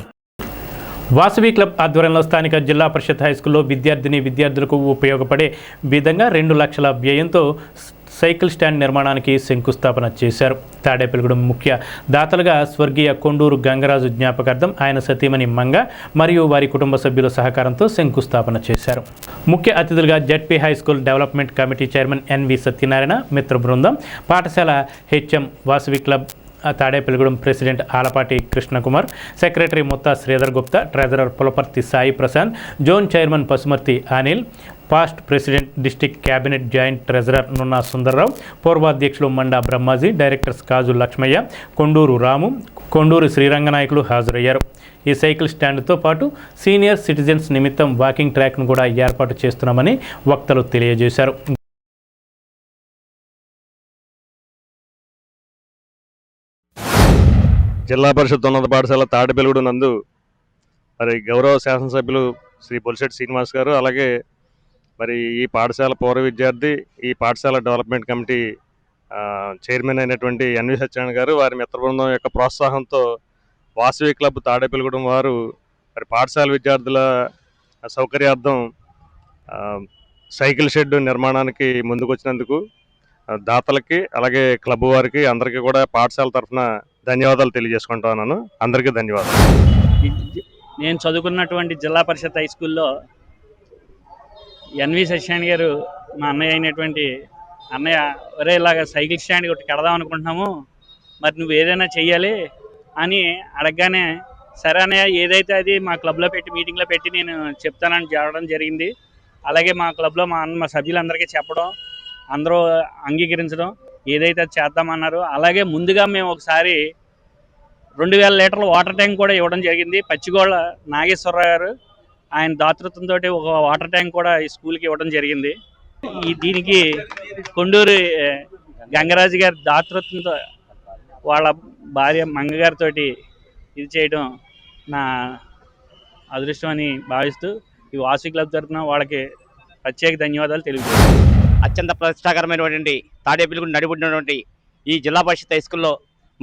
వాసవి క్లబ్ ఆధ్వర్యంలో స్థానిక జిల్లా పరిషత్ హైస్కూల్లో విద్యార్థులకు ఉపయోగపడే విధంగా 2 లక్షల వ్యయంతో సైకిల్ స్టాండ్ నిర్మాణానికి శంకుస్థాపన చేశారు. తాడేపల్లిగూడెం ముఖ్య దాతలుగా స్వర్గీయ కొండూరు గంగరాజు జ్ఞాపకార్థం ఆయన సతీమణి మంగ మరియు వారి కుటుంబ సభ్యుల సహకారంతో శంకుస్థాపన చేశారు. ముఖ్య అతిథులుగా ZP high school development committee chairman NV Satyanarayana, మిత్ర బృందం, పాఠశాల HM, Vasavi club Tadepalligudem president Alapati Krishnakumar, secretary Mutta Sridhar Gupta, treasurer Pulaparthi Sai Prashanth, zone chairman Pasumarthi Anil, past president, district cabinet joint treasurer Nunna Sundarrao, పూర్వాధ్యక్షులు మండా బ్రహ్మాజీ, డైరెక్టర్స్ కాజు లక్ష్మయ్య, కొండూరు రాము, కొండూరు శ్రీరంగనాయకులు హాజరయ్యారు. ఈ సైకిల్ స్టాండ్తో పాటు సీనియర్ సిటిజన్స్ నిమిత్తం వాకింగ్ ట్రాక్ను కూడా ఏర్పాటు చేస్తున్నామని వక్తలు తెలియజేశారు. జిల్లా పరిషత్ ఉన్నత పాఠశాల తాడేపల్లిగూడెం నందు మరి గౌరవ శాసనసభ్యులు శ్రీ బొలిశెట్టి శ్రీనివాస్ గారు, అలాగే మరి ఈ పాఠశాల పూర్వ విద్యార్థి, ఈ పాఠశాల డెవలప్మెంట్ కమిటీ చైర్మన్ అయినటువంటి ఎన్వి సత్యనారాయణ గారు, వారి మిత్ర బృందం యొక్క ప్రోత్సాహంతో వాసవి క్లబ్ తాడేపల్లిగూడెం వారు మరి పాఠశాల విద్యార్థుల సౌకర్యార్థం సైకిల్ షెడ్ నిర్మాణానికి ముందుకు వచ్చినందుకు దాతలకి అలాగే క్లబ్ వారికి అందరికీ కూడా పాఠశాల తరఫున ధన్యవాదాలు తెలియజేసుకుంటున్నాను. అందరికీ ధన్యవాదాలు. నేను చదువుకున్నటువంటి జిల్లా పరిషత్ హై స్కూల్లో ఎన్వి సత్యనారాయణ గారు, మా అన్నయ్య అయినటువంటి అన్నయ్య, ఒరే ఇలాగ సైకిల్ స్టాండ్ ఒకటి కడదాం అనుకుంటున్నాము, మరి నువ్వు ఏదైనా చెయ్యాలి అని అడగగానే, సరే అన్నయ్య ఏదైతే అది మా క్లబ్లో పెట్టి మీటింగ్లో పెట్టి నేను చెప్తానని చెప్పడం జరిగింది. అలాగే మా క్లబ్లో మా సభ్యులందరికీ చెప్పడం, అందరూ అంగీకరించడం, ఏదైతే అది చేద్దామన్నారు. అలాగే ముందుగా మేము ఒకసారి 2000 లీటర్ల వాటర్ ట్యాంక్ కూడా ఇవ్వడం జరిగింది. పచ్చిగోళ్ళ నాగేశ్వరరావు గారు ఆయన దాతృత్వంతో ఒక వాటర్ ట్యాంక్ కూడా ఈ స్కూల్కి ఇవ్వడం జరిగింది. దీనికి కొండూరు గంగరాజు గారి దాతృత్వంతో వాళ్ళ భార్య మంగగారితో ఇది చేయడం నా అదృష్టం అని భావిస్తూ ఈ వాసవి క్లబ్ తరఫున వాళ్ళకి ప్రత్యేక ధన్యవాదాలు తెలియజేస్తాను. అత్యంత ప్రతిష్టాకరమైనటువంటి తాడేపల్లిగూడెం నడిబడినటువంటి ఈ జిల్లా పరిషత్ హై స్కూల్లో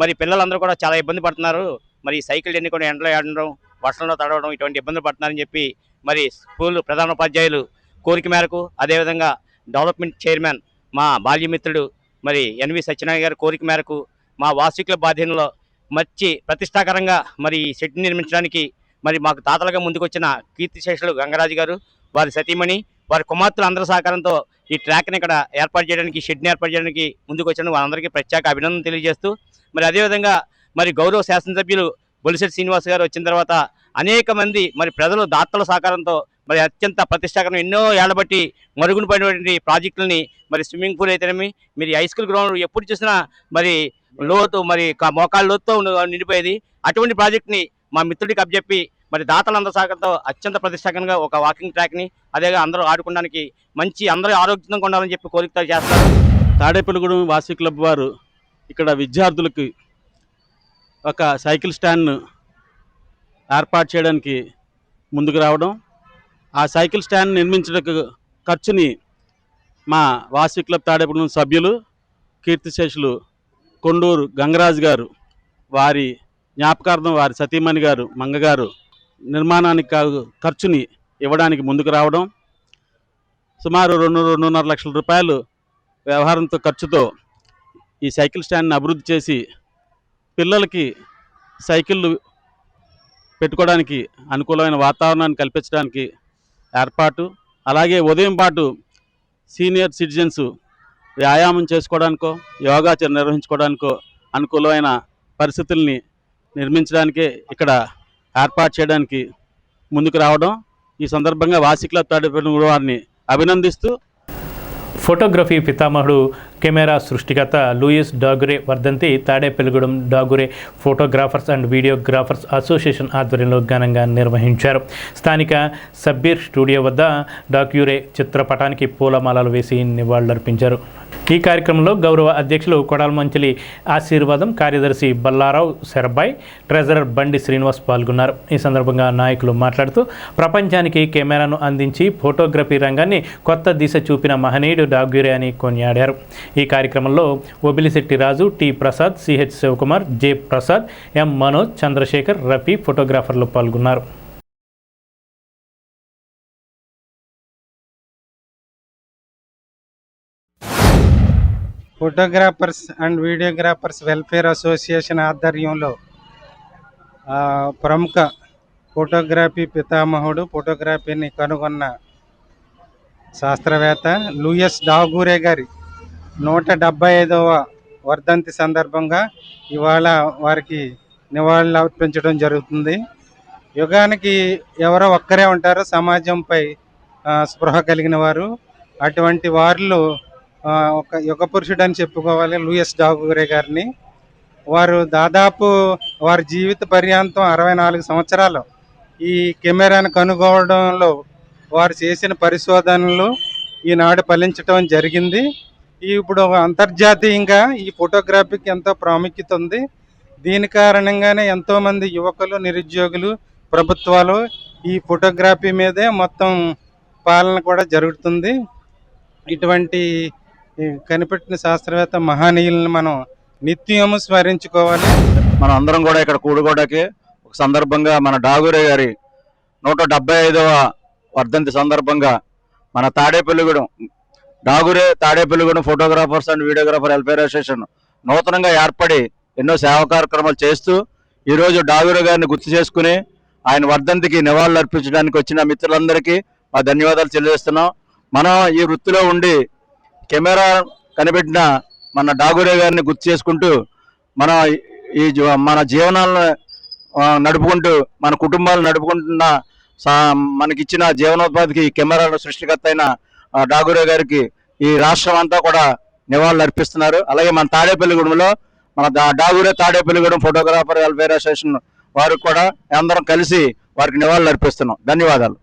మరి పిల్లలందరూ కూడా చాలా ఇబ్బంది పడుతున్నారు. మరి సైకిల్ అన్ని కూడా ఎండలో ఆడడం, వర్షంలో తడవడం, ఇటువంటి ఇబ్బందులు పడుతున్నారని చెప్పి మరి స్కూల్ ప్రధానోపాధ్యాయులు కోరిక మేరకు, అదేవిధంగా డెవలప్మెంట్ చైర్మన్ మా బాల్యమిత్రుడు మరి ఎన్వి సత్యనారాయణ గారి కోరిక మేరకు మా వాసవి క్లబ్ ఆధ్వర్యంలో మంచి ప్రతిష్టాకరంగా మరి ఈ షెడ్ నిర్మించడానికి మరి మాకు తాతలుగా ముందుకొచ్చిన కీర్తిశేషులు గంగరాజు గారు, వారి సతీమణి, వారి కుమార్తెల అందరి సహకారంతో ఈ ట్రాక్ని ఇక్కడ ఏర్పాటు చేయడానికి, షెడ్ని ఏర్పాటు చేయడానికి ముందుకు వచ్చిన వారందరికీ ప్రత్యేక అభినందనలు తెలియజేస్తూ, మరి అదేవిధంగా మరి గౌరవ శాసనసభ్యులు బొలిశెట్టి శ్రీనివాస్ గారు వచ్చిన తర్వాత అనేక మంది మరి ప్రజలు దాతల సహకారంతో మరి అత్యంత ప్రతిష్టాకరం ఎన్నో ఏళ్లబట్టి మరుగున పడినటువంటి ప్రాజెక్టులని, మరి స్విమ్మింగ్ పూల్ అయితేనేమి, మరి హై స్కూల్ గ్రౌండ్ ఎప్పుడు చూసినా మరి లోతు, మరి మోకాళ్ళ లోతుతో నిండిపోయేది. అటువంటి ప్రాజెక్ట్ని మా మిత్రుడికి అప్పచెప్పి మరి దాతలందరి సహకారంతో అత్యంత ప్రతిష్టాకరంగా ఒక వాకింగ్ ట్రాక్ని, అదేగా అందరూ ఆడుకోవడానికి మంచి, అందరూ ఆరోగ్యంగా ఉండాలని చెప్పి కోరికతో చేస్తారు. తాడేపల్లిగూడెం వాసవి క్లబ్ వారు ఇక్కడ విద్యార్థులకి ఒక సైకిల్ స్టాండ్ను ఏర్పాటు చేయడానికి ముందుకు రావడం, ఆ సైకిల్ స్టాండ్ నిర్మించడానికి ఖర్చుని మా వాసవి క్లబ్ తాడేపల్లిగూడెం సభ్యులు కీర్తిశేషులు కొండూరు గంగరాజు గారు, వారి జ్ఞాపకార్థం వారి సతీమణి గారు మంగగారు నిర్మాణానికి ఖర్చుని ఇవ్వడానికి ముందుకు రావడం, సుమారు 2-2.5 లక్షల రూపాయలు వ్యవహారంతో ఖర్చుతో ఈ సైకిల్ స్టాండ్ని అభివృద్ధి చేసి పిల్లలకి సైకిళ్ళు పెట్టుకోవడానికి అనుకూలమైన వాతావరణాన్ని కల్పించడానికి ఏర్పాటు, అలాగే ఉదయం పాటు సీనియర్ సిటిజన్స్ వ్యాయామం చేసుకోవడానికో, యోగా నిర్వహించుకోవడానికో అనుకూలమైన పరిస్థితుల్ని నిర్మించడానికే ఇక్కడ ఏర్పాటు చేయడానికి ముందుకు రావడం, ఈ సందర్భంగా వాసవి క్లబ్ తాడేపల్లిగూడెం వారిని అభినందిస్తూ ఫోటోగ్రఫీ పితామహుడు కెమెరా సృష్టికర్త లూయిస్ డాగురే వర్ధంతి Tadepalligudem Daguerre photographers and videographers association ఆధ్వర్యంలో ఘనంగా నిర్వహించారు. స్థానిక సబ్బీర్ స్టూడియో వద్ద డాగ్యూరే చిత్రపటానికి పూలమాలలు వేసి నివాళులర్పించారు. ఈ కార్యక్రమంలో గౌరవ అధ్యక్షులు కొడాల్మంచిలి ఆశీర్వాదం, కార్యదర్శి బల్లారావు శరబాయ్, ట్రెజరర్ బండి శ్రీనివాస్ పాల్గొన్నారు. ఈ సందర్భంగా నాయకులు మాట్లాడుతూ ప్రపంచానికి కెమెరాను అందించి ఫోటోగ్రఫీ రంగాన్ని కొత్త దిశ చూపిన మహనీయుడు డాగ్యూరే అని కొనియాడారు. ఈ కార్యక్రమంలో Obilisetti Raju, T Prasad, CH Sivakumar, J Prasad, M Manoj, Chandrasekhar, Rafi ఫోటోగ్రాఫర్లు పాల్గొన్నారు. Photographers and videographers welfare association ఆధ్వర్యంలో ప్రముఖ ఫోటోగ్రఫీ పితామహుడు, ఫోటోగ్రఫీని కనుగొన్న శాస్త్రవేత్త లూయిస్ డాగురే గారి 175వ వర్ధంతి సందర్భంగా ఇవాళ వారికి నివాళులు అర్పించడం జరుగుతుంది. యుగానికి ఎవరో ఒక్కరే ఉంటారు సమాజంపై స్పృహ కలిగిన వారు. అటువంటి వారిలో ఒక యుగ పురుషుడు అని చెప్పుకోవాలి లూయిస్ డాగురే గారిని. వారు దాదాపు వారి జీవిత పర్యాంతం 64 సంవత్సరాలు ఈ కెమెరాను కనుగొనడంలో వారు చేసిన పరిశోధనలు ఈనాడు ఫలించడం జరిగింది. ఇప్పుడు అంతర్జాతీయంగా ఈ ఫోటోగ్రఫీకి ఎంతో ప్రాముఖ్యత ఉంది. దీని కారణంగానే ఎంతోమంది యువకులు, నిరుద్యోగులు, ప్రభుత్వాలు ఈ ఫోటోగ్రఫీ మీదే మొత్తం పాలన కూడా జరుగుతుంది. ఇటువంటి కనిపెట్టిన శాస్త్రవేత్త మహనీయులను మనం నిత్యము స్మరించుకోవాలి. మనం అందరం కూడా ఇక్కడ కూడుకోవడానికి ఒక సందర్భంగా మన డాగురే గారి 175వ వర్ధంతి సందర్భంగా మన Tadepalligudem Tadepalligudem photographers and videographer welfare association నూతనంగా ఏర్పడి ఎన్నో సేవా కార్యక్రమాలు చేస్తూ ఈరోజు డాగురే గారిని గుర్తు చేసుకుని ఆయన వర్ధంతికి నివాళులు అర్పించడానికి వచ్చిన మిత్రులందరికీ మా ధన్యవాదాలు తెలియజేస్తున్నాం. మనం ఈ వృత్తిలో ఉండి కెమెరా కనిపెట్టిన మన డాగురే గారిని గుర్తు చేసుకుంటూ మన జీవనాలను నడుపుకుంటూ మన కుటుంబాలను నడుపుకుంటున్న మనకిచ్చిన జీవనోపాధికి కెమెరాల సృష్టికర్త అయిన డాగురే గారికి ఈ రాష్ట్రం అంతా కూడా నివాళులు అర్పిస్తున్నారు. అలాగే మన తాడేపల్లిగూడెంలో మన డాగురే తాడేపల్లిగూడెం ఫోటోగ్రాఫర్ వెల్ఫేర్ అసోసియేషన్ వారికి కూడా అందరం కలిసి వారికి నివాళులు అర్పిస్తున్నాం. ధన్యవాదాలు.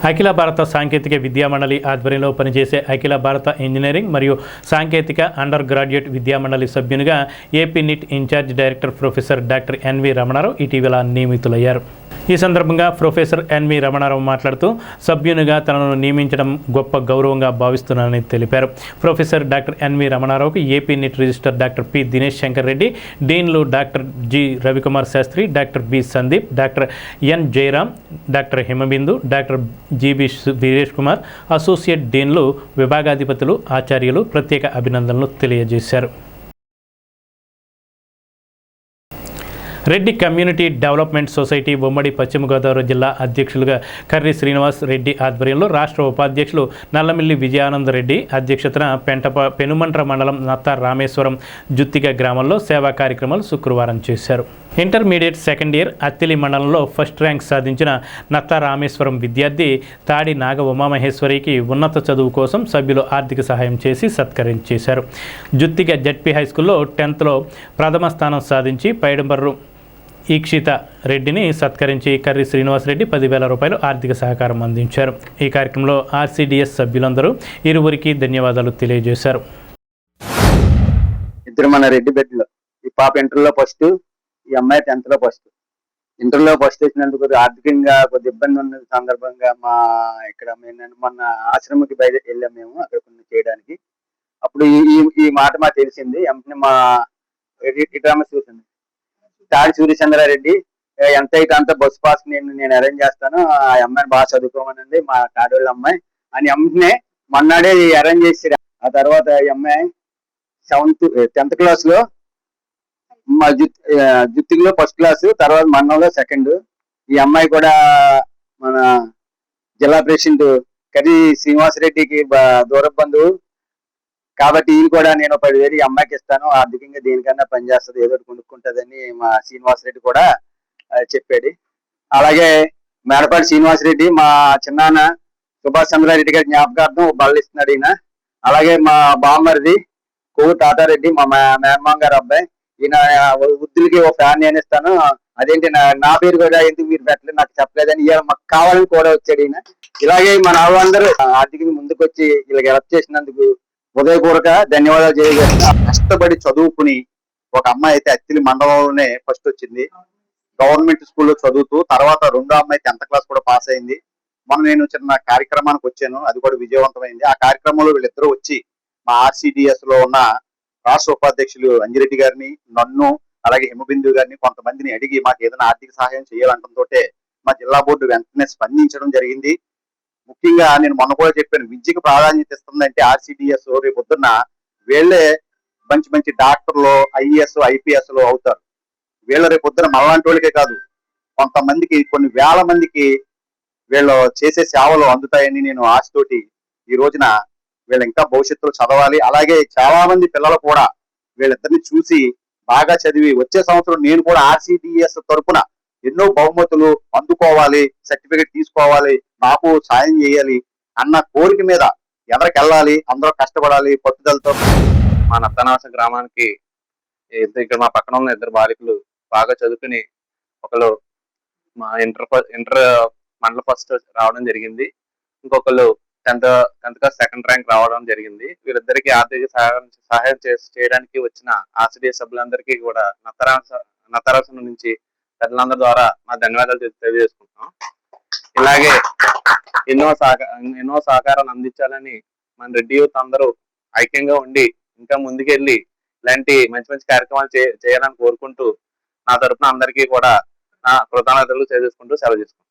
అఖిల భారత సాంకేతిక విద్యామండలి ఆధ్వర్యంలో పనిచేసే అఖిల భారత ఇంజనీరింగ్ మరియు సాంకేతిక అండర్ గ్రాడ్యుయేట్ విద్యామండలి సభ్యునిగా AP NIT incharge director professor doctor N V Ramana Rao ఇటీవల నియమితులయ్యారు. ఈ సందర్భంగా ప్రొఫెసర్ ఎన్వి రమణారావు మాట్లాడుతూ సభ్యునిగా తనను నియమించడం గొప్ప గౌరవంగా భావిస్తున్నానని తెలిపారు. ప్రొఫెసర్ డాక్టర్ ఎన్వి రమణారావుకు AP NIT register doctor P Dinesh Shankar Reddy, డీన్లు doctor G Ravikumar Sastry, doctor B Sandeep, doctor N Jayaram, doctor Himabindu, doctor GB Veeresh Kumar, associate డీన్లు, విభాగాధిపతులు, ఆచార్యులు ప్రత్యేక అభినందనలు తెలియజేశారు. రెడ్డి కమ్యూనిటీ డెవలప్మెంట్ సొసైటీ ఉమ్మడి పశ్చిమ గోదావరి జిల్లా అధ్యక్షులుగా కర్రి శ్రీనివాస్ రెడ్డి ఆధ్వర్యంలో రాష్ట్ర ఉపాధ్యక్షులు నల్లమిల్లి విజయానంద రెడ్డి అధ్యక్షతన పెనుమంట్ర మండలం నత్త రామేశ్వరం జుత్తిగ గ్రామంలో సేవా కార్యక్రమాలు శుక్రవారం చేశారు. ఇంటర్మీడియట్ సెకండ్ ఇయర్ అత్తిలి మండలంలో ఫస్ట్ ర్యాంక్ సాధించిన నత్త రామేశ్వరం విద్యార్థి తాడి నాగ ఉమామహేశ్వరికి ఉన్నత చదువు కోసం సభ్యులు ఆర్థిక సహాయం చేసి సత్కరించేశారు. జుత్తిగ జడ్పీ హైస్కూల్లో 10th ప్రథమ స్థానం సాధించి పైడంబర్రు ఈక్షిత రెడ్డిని సత్కరించి కర్రి శ్రీనివాసరెడ్డి 10,000 రూపాయలు ఆర్థిక సహకారం అందించారు. ఈ కార్యక్రమంలో ఆర్సీడీఎస్ సభ్యులందరూ ఇరువురికి ధన్యవాదాలు తెలియజేశారు. ఇద్దరు మన రెడ్డి బిడ్డలు, ఈ పాప ఇంటర్లో ఫస్ట్, ఈ అమ్మాయి 10th ఫస్ట్. ఇంటర్లో ఫస్ట్ వచ్చినందుకు ఆర్థికంగా కొద్ది ఇబ్బంది ఉన్న సందర్భంగా ఇక్కడ మొన్న ఆశ్రమకి బయట వెళ్ళాం మేము అక్కడ కొన్ని చేయడానికి. అప్పుడు ఈ మాట మాకు తెలిసింది. వెంటనే మా చూసింది తాడి సూర్యచంద్రారెడ్డి ఎంత అయితే అంత బస్ పాస్ నేను అరేంజ్ చేస్తాను, ఆ అమ్మాయిని బాగా చదువుకోమనండి మా తాడోళ్ళ అమ్మాయి అని వెంటనే మొన్నాడే అరేంజ్ చేసి ఆ తర్వాత ఈ అమ్మాయి 10th క్లాస్లో మా జుత్తిలో ఫస్ట్ క్లాసు, తర్వాత మన్నంలో సెకండ్. ఈ అమ్మాయి కూడా మన జిల్లా ప్రెసిడెంట్ కర్రి శ్రీనివాసరెడ్డికి దూర బంధువు కాబట్టి ఈయన కూడా నేను 10,000 ఈ అమ్మాయికి ఇస్తాను, ఆర్థికంగా దేనికన్నా పనిచేస్తుంది, ఏదో కొనుక్కుంటుందని మా శ్రీనివాసరెడ్డి కూడా చెప్పాడు. అలాగే మేడపాటి శ్రీనివాసరెడ్డి మా చిన్నాన్న సుభాష్ చంద్రారెడ్డి గారి జ్ఞాపకార్థం బళ్ళు ఇస్తున్నాడు ఈయన. అలాగే మా బామ్మరిది కోవు తాతారెడ్డి మా మేనమామ గారు అబ్బాయి. ఈయన వృద్ధులకి ఒక ఫ్యాన్ నేను ఇస్తాను, అదేంటి నా పేరు కూడా ఎందుకు మీరు పెట్టలేదు నాకు చెప్పలేదని ఇవాళ మాకు కావాలని కూడా వచ్చాడు ఈయన. ఇలాగే మన వాళ్ళందరూ ఆర్థికంగా ముందుకు వచ్చి ఇలా హెల్ప్ చేసినందుకు హృదయపూర్వక ధన్యవాదాలు తెలియజేస్తున్నాను. కష్టపడి చదువుకుని ఒక అమ్మాయి అయితే అత్తిలి మండలంలోనే ఫస్ట్ వచ్చింది. గవర్నమెంట్ స్కూల్లో చదువుతూ తర్వాత రెండో అమ్మాయి 10th క్లాస్ కూడా పాస్ అయింది. నేను చిన్న కార్యక్రమానికి వచ్చాను, అది కూడా విజయవంతమైంది. ఆ కార్యక్రమంలో వీళ్ళిద్దరూ వచ్చి మా RCDS లో ఉన్న రాష్ట్ర ఉపాధ్యక్షులు అంజిరెడ్డి గారిని, నన్ను, అలాగే హిమబిందు గారిని కొంతమందిని అడిగి మాకు ఏదైనా ఆర్థిక సహాయం చేయాలంటంతో మా జిల్లా బోర్డు వెంటనే స్పందించడం జరిగింది. ముఖ్యంగా నేను మొన్న కూడా చెప్పాను, విద్యకు ప్రాధాన్యత ఇస్తుందంటే RCDS రేపు పొద్దున్న వీళ్ళే మంచి మంచి డాక్టర్లు, IAS, IPS అవుతారు. వీళ్ళ రేపు పొద్దున మళ్ళాంటి వాళ్ళకే కాదు, కొంతమందికి కొన్ని వేల మందికి వీళ్ళు చేసే సేవలు అందుతాయని నేను ఆశతోటి ఈ రోజున వీళ్ళు ఇంకా భవిష్యత్తులో చదవాలి. అలాగే చాలా మంది పిల్లలు కూడా వీళ్ళిద్దరిని చూసి బాగా చదివి వచ్చే సంవత్సరం నేను కూడా RCDS తరపున ఎన్నో బహుమతులు అందుకోవాలి, సర్టిఫికెట్ తీసుకోవాలి, నాకు సాయం చేయాలి అన్న కోరిక మీద ఎవరికి వెళ్ళాలి, అందరూ కష్టపడాలి పట్టుదలతో. మా నత్తనాస గ్రామానికి ఇక్కడ మా పక్కన ఉన్న 2 బాలికలు బాగా చదువుకుని ఒకళ్ళు మా ఇంటర్ మండల ఫస్ట్ రావడం జరిగింది, ఇంకొకళ్ళు 10th క్లాస్ సెకండ్ ర్యాంక్ రావడం జరిగింది. వీరిద్దరికి ఆర్థిక సహాయం చేయడానికి వచ్చిన RCDS సభ్యులందరికీ కూడా నత్తరాసన నుంచి ప్రజలందరి ద్వారా మా ధన్యవాదాలు తెలియజేసుకుంటున్నాం. ఇలాగే ఎన్నో సహకారాలు అందించాలని మన రెడ్డి యూత్ అందరూ ఐక్యంగా ఉండి ఇంకా ముందుకెళ్ళి ఇలాంటి మంచి మంచి కార్యక్రమాలు చేయాలని కోరుకుంటూ నా తరఫున అందరికీ కూడా నా కృతజ్ఞతలు తెలియజేసుకుంటూ సెలవు తీసుకుంటాం.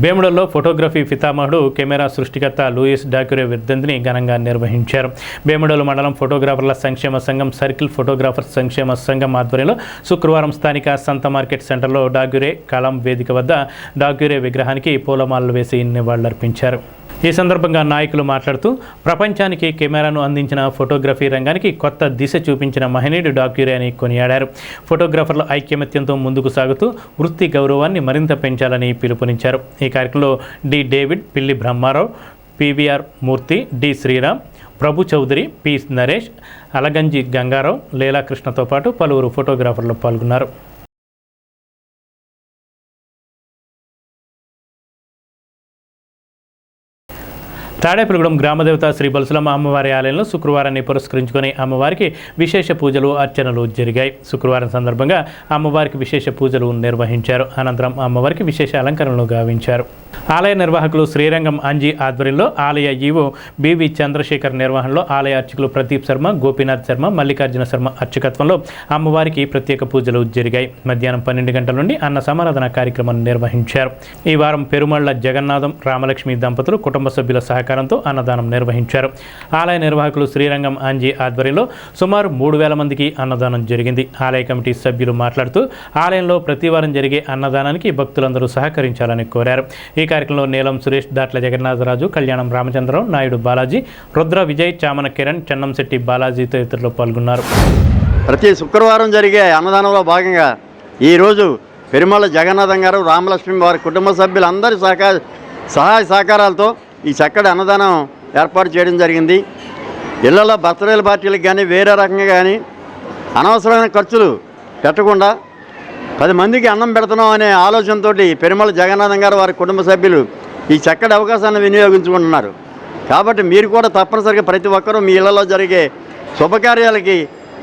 భీముడలో ఫోటోగ్రఫీ పితామహుడు కెమెరా సృష్టికర్త లూయిస్ డాక్యురే వర్ధంతిని ఘనంగా నిర్వహించారు. భీముడలు మండలం ఫోటోగ్రాఫర్ల సంక్షేమ సంఘం, సర్కిల్ ఫోటోగ్రాఫర్స్ సంక్షేమ సంఘం ఆధ్వర్యంలో శుక్రవారం స్థానిక సంత మార్కెట్ సెంటర్లో డాక్యురే కలాం వేదిక వద్ద డాక్యురే విగ్రహానికి పూలమాలలు వేసి నివాళులర్పించారు. ఈ సందర్భంగా నాయకులు మాట్లాడుతూ ప్రపంచానికి కెమెరాను అందించిన ఫోటోగ్రఫీ రంగానికి కొత్త దిశ చూపించిన మహనీయుడు డాక్యురే అని కొనియాడారు. ఫోటోగ్రాఫర్ల ఐక్యమత్యంతో ముందుకు సాగుతూ వృత్తి గౌరవాన్ని మరింత పెంచాలని పిలుపునిచ్చారు. ఈ కార్యక్రమంలో డి డేవిడ్, పిల్లి బ్రహ్మారావు, PVR మూర్తి, డి శ్రీరామ్, ప్రభు చౌదరి, పి నరేష్, అలగంజి గంగారావు, లీలాకృష్ణతో పాటు పలువురు ఫోటోగ్రాఫర్లు పాల్గొన్నారు. తాడేపల్లిగూడెం గ్రామదేవత శ్రీ బల్సులమ్మ అమ్మవారి ఆలయంలో శుక్రవారాన్ని పురస్కరించుకొని అమ్మవారికి విశేష పూజలు, అర్చనలు జరిగాయి. శుక్రవారం సందర్భంగా అమ్మవారికి విశేష పూజలు నిర్వహించారు. అనంతరం అమ్మవారికి విశేష అలంకరణలు గావించారు. ఆలయ నిర్వాహకులు శ్రీరంగం అంజీ ఆధ్వర్యంలో, ఆలయ ఈవో BV చంద్రశేఖర్ నిర్వహణలో ఆలయ అర్చకులు ప్రదీప్ శర్మ, గోపీనాథ్ శర్మ, మల్లికార్జున శర్మ అర్చకత్వంలో అమ్మవారికి ప్రత్యేక పూజలు జరిగాయి. మధ్యాహ్నం 12 గంటల నుండి అన్న సమారాధన కార్యక్రమాన్ని నిర్వహించారు. ఈ వారం పెరుమళ్ల జగన్నాథం, రామలక్ష్మి దంపతులు కుటుంబ సభ్యుల సహకారంతో అన్నదానం నిర్వహించారు. ఆలయ నిర్వాహకులు శ్రీరంగం అంజీ ఆధ్వర్యంలో సుమారు 3000 మందికి అన్నదానం జరిగింది. ఆలయ కమిటీ సభ్యులు మాట్లాడుతూ ఆలయంలో ప్రతివారం జరిగే అన్నదానానికి భక్తులందరూ సహకరించాలని కోరారు. ఈ కార్యక్రమంలో నీలం సురేష్, దాట్ల జగన్నాథరాజు, కళ్యాణం రామచంద్రరావు, నాయుడు బాలాజీ, రుద్ర విజయ్, చామన కిరణ్, చెన్నంశెట్టి బాలాజీ తదితరులు పాల్గొన్నారు. ప్రతి శుక్రవారం జరిగే అన్నదానంలో భాగంగా ఈరోజు పెరుమల జగన్నాథం గారు, రామలక్ష్మి వారి కుటుంబ సభ్యులందరి సహాయ సహకారాలతో ఈ చక్కటి అన్నదానం ఏర్పాటు చేయడం జరిగింది. ఇళ్లలో బర్త్డేల పార్టీలకు కానీ వేరే రకంగా కానీ అనవసరమైన ఖర్చులు పెట్టకుండా 10 మందికి అన్నం పెడుతున్నాం అనే ఆలోచనతో పెరుమల జగన్నాథం గారు వారి కుటుంబ సభ్యులు ఈ చక్కటి అవకాశాన్ని వినియోగించుకుంటున్నారు. కాబట్టి మీరు కూడా తప్పనిసరిగా ప్రతి ఒక్కరూ మీ ఇళ్లలో జరిగే శుభకార్యాలకి,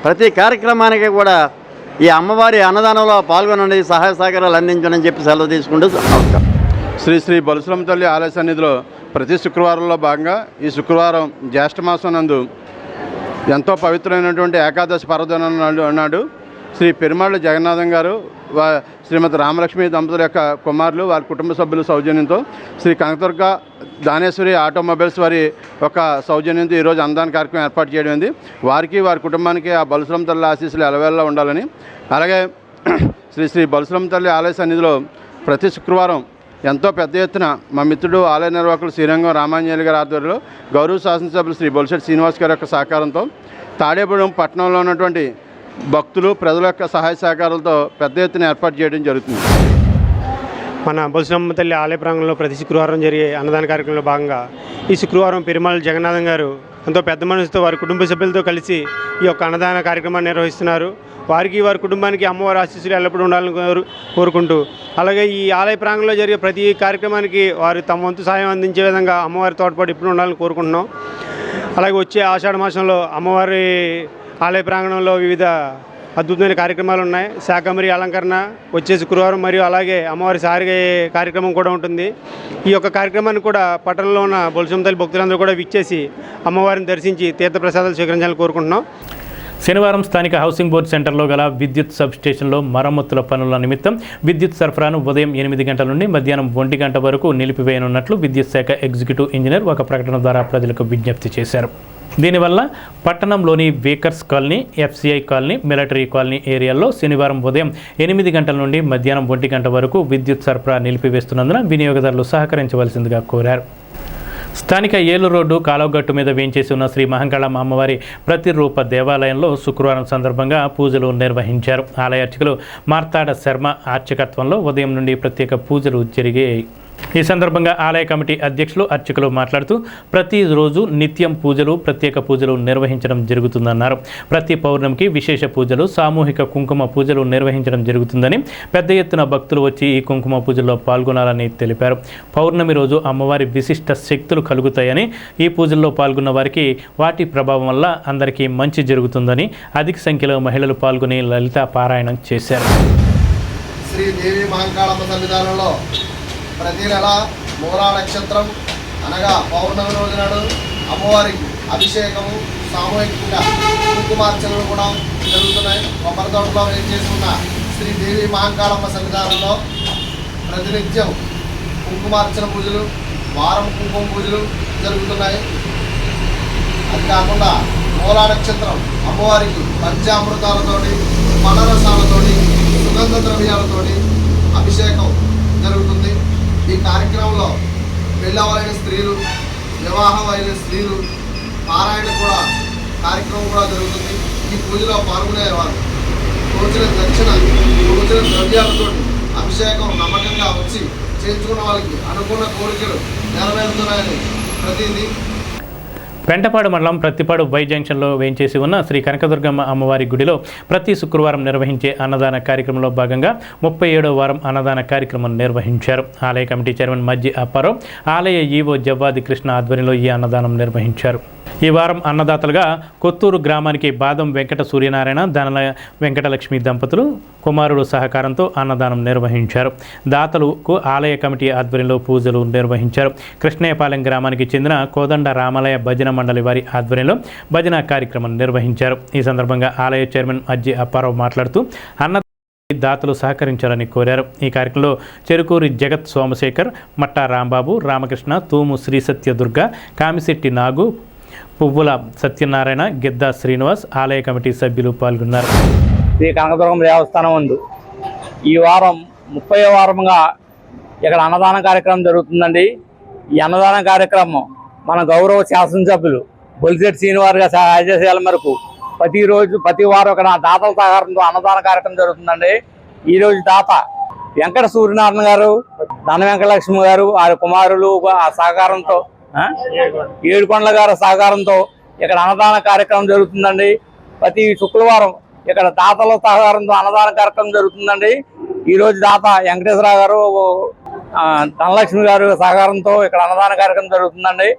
ప్రతి కార్యక్రమానికి కూడా ఈ అమ్మవారి అన్నదానంలో పాల్గొనండి, సహాయ సహకారాలు అందించండి చెప్పి సెలవు తీసుకుంటూ నమస్కారం. శ్రీ బల్సులమ్మ తల్లి ఆలయ సన్నిధిలో ప్రతి శుక్రవారంలో భాగంగా ఈ శుక్రవారం జ్యేష్ఠ మాసం నందు ఎంతో పవిత్రమైనటువంటి ఏకాదశి పర్వదినం నాడు శ్రీ పెరుమాళ్ళ జగన్నాథం గారు, శ్రీమతి రామలక్ష్మి దంపతుల యొక్క కుమారులు, వారి కుటుంబ సభ్యుల సౌజన్యంతో శ్రీ కనకదుర్గ దానేశ్వరి ఆటోమొబైల్స్ వారి యొక్క సౌజన్యంతో ఈరోజు అన్నదాన కార్యక్రమం ఏర్పాటు చేయడం. వారికి, వారి కుటుంబానికి ఆ బల్సులమ్మ తల్లి ఆశీస్సులు ఎలవేళలా ఉండాలని, అలాగే శ్రీ బల్సులమ్మ తల్లి ఆలయ సన్నిధిలో ప్రతి శుక్రవారం ఎంతో పెద్ద ఎత్తున మా మిత్రుడు ఆలయ నిర్వాహకులు శ్రీరంగం రామాంజనేయులు గారి ఆధ్వర్యంలో గౌరవ శాసనసభ్యులు శ్రీ బొలిశెట్టి శ్రీనివాస్ గారి యొక్క సహకారంతో తాడేపల్లిగూడెం పట్టణంలో ఉన్నటువంటి భక్తులు, ప్రజల యొక్క సహాయ సహకారాలతో పెద్ద ఎత్తున ఏర్పాటు చేయడం జరుగుతుంది. మన బల్సులమ్మ తల్లి ఆలయ ప్రాంగణంలో ప్రతి శుక్రవారం జరిగే అన్నదాన కార్యక్రమంలో భాగంగా ఈ శుక్రవారం పెరుమాళ్ జగన్నాథం గారు ఎంతో పెద్ద మనసుతో వారి కుటుంబ సభ్యులతో కలిసి ఈ యొక్క అన్నదాన కార్యక్రమాన్ని నిర్వహిస్తున్నారు. వారికి వారి కుటుంబానికి అమ్మవారి ఆశీస్సులు ఎల్లప్పుడూ ఉండాలని కోరుకుంటూ, అలాగే ఈ ఆలయ ప్రాంగణంలో జరిగే ప్రతి కార్యక్రమానికి వారు తమ వంతు సాయం అందించే విధంగా అమ్మవారి తోడ్పాటు ఎప్పుడు ఉండాలని కోరుకుంటున్నాం. అలాగే వచ్చే ఆషాఢ మాసంలో అమ్మవారి ఆలయ ప్రాంగణంలో వివిధ అద్భుతమైన కార్యక్రమాలు ఉన్నాయి. శాకంబరి అలంకరణ వచ్చే శుక్రవారం, మరియు అలాగే అమ్మవారి సారిగే కార్యక్రమం కూడా ఉంటుంది. ఈ యొక్క కార్యక్రమాన్ని కూడా పట్టణంలో ఉన్న బొలసమ్మ తల్లి భక్తులందరూ కూడా విచ్చేసి అమ్మవారిని దర్శించి తీర్థప్రసాదాలు స్వీకరించాలని కోరుకుంటున్నాం. శనివారం స్థానిక హౌసింగ్ బోర్డు సెంటర్లో గల విద్యుత్ సబ్ స్టేషన్లో మరమ్మతుల పనుల నిమిత్తం విద్యుత్ సరఫరాను ఉదయం 8 గంటల నుండి మధ్యాహ్నం 1 గంట వరకు నిలిపివేయనున్నట్లు విద్యుత్ శాఖ ఎగ్జిక్యూటివ్ ఇంజనీర్ ఒక ప్రకటన ద్వారా ప్రజలకు విజ్ఞప్తి చేశారు. దీనివల్ల పట్టణంలోని వేకర్స్ colony, FCI colony, military colony ఏరియాల్లో శనివారం ఉదయం 8 గంటల నుండి మధ్యాహ్నం 1 గంట వరకు విద్యుత్ సరఫరా నిలిపివేస్తున్నందున వినియోగదారులు సహకరించవలసిందిగా కోరారు. స్థానిక ఏలూరు రోడ్డు కాలువగట్టు మీద వేంచేసి ఉన్న శ్రీ మహంకాళమ్మ అమ్మవారి ప్రతిరూప దేవాలయంలో శుక్రవారం సందర్భంగా పూజలు నిర్వహించారు. ఆలయ అర్చకులు మార్తాడ శర్మ అర్చకత్వంలో ఉదయం నుండి ప్రత్యేక పూజలు జరిగాయి. ఈ సందర్భంగా ఆలయ కమిటీ అధ్యక్షులు, అర్చకులు మాట్లాడుతూ ప్రతిరోజు నిత్యం పూజలు, ప్రత్యేక పూజలు నిర్వహించడం జరుగుతుందన్నారు. ప్రతి పౌర్ణమికి విశేష పూజలు, సామూహిక కుంకుమ పూజలు నిర్వహించడం జరుగుతుందని, పెద్ద ఎత్తున భక్తులు వచ్చి ఈ కుంకుమ పూజల్లో పాల్గొనాలని తెలిపారు. పౌర్ణమి రోజు అమ్మవారి విశిష్ట శక్తులు కలుగుతాయని, ఈ పూజల్లో పాల్గొన్న వారికి వాటి ప్రభావం వల్ల అందరికీ మంచి జరుగుతుందని, అధిక సంఖ్యలో మహిళలు పాల్గొని లలిత పారాయణం చేశారు. శ్రీ దేవి మహంకాళమ్మ సన్నిధానంలో ప్రతి నెల మూలా నక్షత్రం అనగా పౌర్ణమి రోజు నాడు అమ్మవారికి అభిషేకము, సామూహికంగా కుంకుమార్చనలు కూడా జరుగుతున్నాయి. కొబ్బరి తోటలో వేయించేసి ఉన్న శ్రీ దేవి మహంకాళమ్మ సన్నిధానంలో ప్రతినిత్యం కుంకుమార్చన పూజలు, వారం కుంకుమ పూజలు జరుగుతున్నాయి. అది కాకుండా మూలా నక్షత్రం అమ్మవారికి పంచామృతాలతోటి, పనరసాలతోటి, సుగంధ ద్రవ్యాలతోటి అభిషేకం జరుగుతుంది. ఈ కార్యక్రమంలో పెళ్ళవలైన స్త్రీలు, వివాహం అయిన స్త్రీలు పారాయణ కూడా కార్యక్రమం కూడా జరుగుతుంది. ఈ పూజలో పాల్గొనే వారు రోజుల దక్షిణ, రోజుల ద్రవ్యాలతో అభిషేకం నమ్మకంగా వచ్చి చేయించుకున్న వాళ్ళకి అనుకున్న కోరికలు నెరవేరుతున్నాయని ప్రతిదీ. పెంటపాడు మండలం ప్రత్తిపాడు వై జంక్షన్లో వేంచేసి ఉన్న శ్రీ కనకదుర్గమ్మ అమ్మవారి గుడిలో ప్రతి శుక్రవారం నిర్వహించే అన్నదాన కార్యక్రమంలో భాగంగా 37వ వారం అన్నదాన కార్యక్రమం నిర్వహించారు. ఆలయ కమిటీ చైర్మన్ మజ్జి అప్పారావు, ఆలయ ఈవో జవ్వాది కృష్ణ ఆధ్వర్యంలో ఈ అన్నదానం నిర్వహించారు. ఈ వారం అన్నదాతలుగా కొత్తూరు గ్రామానికి బాదం వెంకట సూర్యనారాయణ, ధనల వెంకటలక్ష్మి దంపతులు కుమారుడు సహకారంతో అన్నదానం నిర్వహించారు. దాతలకు ఆలయ కమిటీ ఆధ్వర్యంలో పూజలు నిర్వహించారు. కృష్ణయ్యపాలెం గ్రామానికి చెందిన కోదండ రామాలయ భజన మండలి వారి ఆధ్వర్యంలో భజన కార్యక్రమం నిర్వహించారు. ఈ సందర్భంగా ఆలయ చైర్మన్ మజ్జి అప్పారావు మాట్లాడుతూ దాతలు సహకరించాలని కోరారు. ఈ కార్యక్రమంలో చెరుకూరి జగత్ సోమశేఖర్, మట్టా రాంబాబు, రామకృష్ణ, తూము శ్రీ సత్యదుర్గ, కామిశెట్టి నాగు, పువ్వుల సత్యనారాయణ, గిద్ద శ్రీనివాస్, ఆలయ కమిటీ సభ్యులు పాల్గొన్నారు. శ్రీ కనకదుర్గమ్మ దేవస్థానం ఉంది. ఈ వారం 30వ వారంగా ఇక్కడ అన్నదాన కార్యక్రమం జరుగుతుందండి. ఈ అన్నదాన కార్యక్రమం మన గౌరవ శాసనసభ్యులు బొలిశెట్టి శ్రీనివాస్ గారి ఆదేశాల మేరకు ప్రతి వారం ఇక్కడ దాతల సహకారంతో అన్నదాన కార్యక్రమం జరుగుతుందండి. ఈరోజు దాత వెంకట సూర్యనారాయణ గారు, ధన వెంకటలక్ష్మి గారు, వారి కుమారులు సహకారంతో, ఏడుకొండల గారి సహకారంతో ఇక్కడ అన్నదాన కార్యక్రమం జరుగుతుందండి. ప్రతి శుక్రవారం ఇక్కడ దాతల సహకారంతో అన్నదాన కార్యక్రమం జరుగుతుందండి. ఈరోజు దాత వెంకటేశ్వరరావు గారు, ధనలక్ష్మి గారు సహకారంతో ఇక్కడ అన్నదాన కార్యక్రమం జరుగుతుందండి.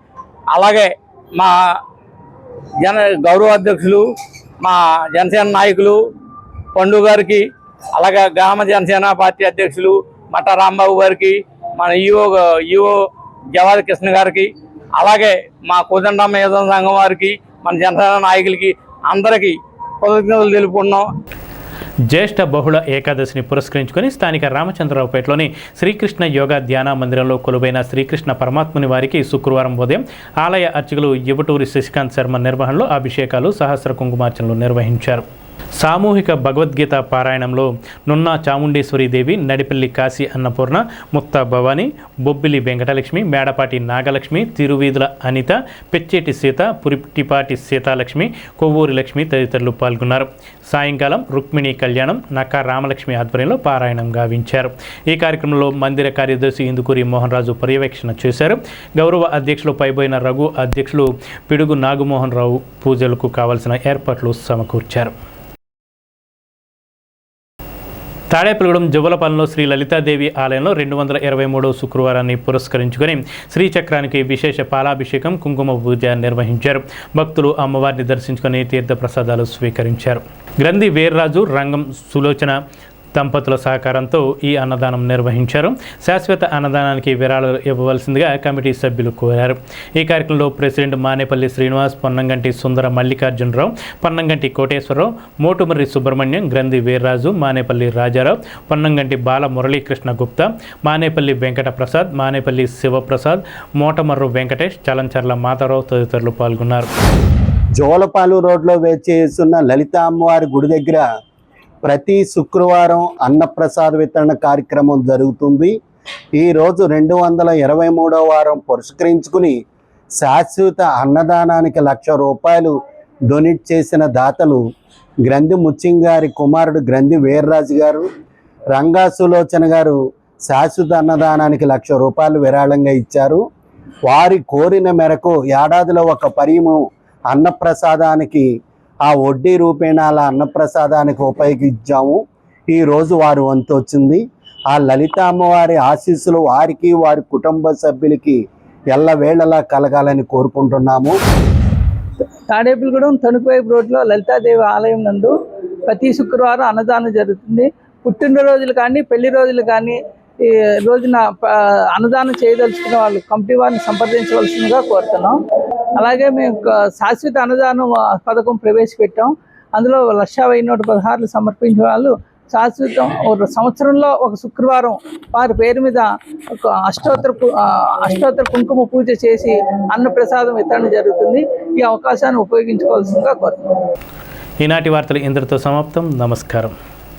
అలాగే మా గౌరవ అధ్యక్షులు, మా జనసేన నాయకులు పండు గారికి, అలాగే గ్రామ జనసేన పార్టీ అధ్యక్షులు మట్టా రాంబాబు గారికి, మన ఈవో జవాది కృష్ణ గారికి, అలాగే మా కోదండమ్మ యుద్ధ సంఘం వారికి, మన జనసేన నాయకులకి అందరికీ కృతజ్ఞతలు తెలుపుకున్నాం. జ్యేష్ఠ బహుళ ఏకాదశిని పురస్కరించుకొని స్థానిక రామచంద్రరావుపేటలోని శ్రీకృష్ణ యోగా ధ్యాన మందిరంలో కొలువైన శ్రీకృష్ణ పరమాత్ముని వారికి శుక్రవారం ఉదయం ఆలయ అర్చకులు యువటూరి శశికాంత్ శర్మ నిర్వహణలో అభిషేకాలు, సహస్ర కుంకుమార్చనలు నిర్వహించారు. సామూహిక భగవద్గీత పారాయణంలో నున్నా చాముండేశ్వరీదేవి, నడిపల్లి కాశీ అన్నపూర్ణ, ముక్తా భవాని, బొబ్బిలి వెంకటలక్ష్మి, మేడపాటి నాగలక్ష్మి, తిరువీధుల అనిత, పెచ్చేటి సీత, పురిటిపాటి సీతాలక్ష్మి, కొవ్వూరి లక్ష్మి తదితరులు పాల్గొన్నారు. సాయంకాలం రుక్మిణి కళ్యాణం నక్కా రామలక్ష్మి ఆధ్వర్యంలో పారాయణం గావించారు. ఈ కార్యక్రమంలో మందిర కార్యదర్శి ఇందుకూరి మోహన్ రాజు పర్యవేక్షణ చేశారు. గౌరవ అధ్యక్షులు పైబోయిన రఘు, అధ్యక్షులు పిడుగు నాగమోహన్ రావు పూజలకు కావలసిన ఏర్పాట్లు సమకూర్చారు. తాడేపల్లిగూడెం జువ్వలపాలెంలో శ్రీ లలితాదేవి ఆలయంలో 223వ శుక్రవారాన్ని పురస్కరించుకొని శ్రీచక్రానికి విశేష పాలాభిషేకం, కుంకుమ పూజ నిర్వహించారు. భక్తులు అమ్మవారిని దర్శించుకొని తీర్థప్రసాదాలు స్వీకరించారు. గ్రంథి వీర్రాజు, రంగం సులోచన దంపతుల సహకారంతో ఈ అన్నదానం నిర్వహించారు. శాశ్వత అన్నదానానికి విరాళాలు ఇవ్వవలసిందిగా కమిటీ సభ్యులు కోరారు. ఈ కార్యక్రమంలో ప్రెసిడెంట్ మానేపల్లి శ్రీనివాస్, పొన్నంగంటి సుందర మల్లికార్జునరావు, పొన్నంగంటి కోటేశ్వరరావు, మోటుమర్రి సుబ్రహ్మణ్యం, గ్రంథి వీర్రాజు, మానేపల్లి రాజారావు, పొన్నంగంటి బాల మురళీకృష్ణ గుప్తా, మానేపల్లి వెంకట ప్రసాద్, మానేపల్లి శివప్రసాద్, మోటమర్రు వెంకటేష్, చలంచర్ల మాతారావు తదితరులు పాల్గొన్నారు. జోలపాలు రోడ్లో వేచేస్తున్న లలిత అమ్మవారి గుడి దగ్గర ప్రతి శుక్రవారం అన్నప్రసాద వితరణ కార్యక్రమం జరుగుతుంది. ఈరోజు 223వ వారం పురస్కరించుకుని శాశ్వత అన్నదానానికి ₹1,00,000 డొనేట్ చేసిన దాతలు గ్రంథి ముచ్చింగారి కుమారుడు గ్రంథి వీర్రాజు గారు, రంగా సులోచన గారు శాశ్వత అన్నదానానికి ₹1,00,000 విరాళంగా ఇచ్చారు. వారి కోరిన మేరకు ఏడాదిలో ఒక పర్యము అన్నప్రసాదానికి ఆ వడ్డీ రూపేణాల అన్నప్రసాదానికి ఉపయోగించాము. ఈరోజు వారి వంతు వచ్చింది. ఆ లలిత అమ్మవారి ఆశీస్సులు వారికి, వారి కుటుంబ సభ్యులకి ఎల్లవేళలా కలగాలని కోరుకుంటున్నాము. తాడేపల్లిగూడెం తణుకువైపు రోడ్లో లలితాదేవి ఆలయం నందు ప్రతి శుక్రవారం అన్నదానం జరుగుతుంది. పుట్టినరోజులు కానీ, పెళ్లి రోజులు కానీ ఈ రోజున అన్నదానం చేయదలుచుకున్న వాళ్ళు కమిటీ వారిని సంప్రదించవలసిందిగా కోరుతున్నాం. అలాగే మేము శాశ్వత అన్నదానం పథకం ప్రవేశపెట్టాం. అందులో 1,116 సమర్పించిన వాళ్ళు శాశ్వతం సంవత్సరంలో ఒక శుక్రవారం వారి పేరు మీద ఒక అష్టోత్తర కుంకుమ పూజ చేసి అన్నప్రసాదం వితరణ జరుగుతుంది. ఈ అవకాశాన్ని ఉపయోగించుకోవాల్సిందిగా కోరుతున్నాం. ఈనాటి వార్తలు ఇంతటితో సమాప్తం. నమస్కారం.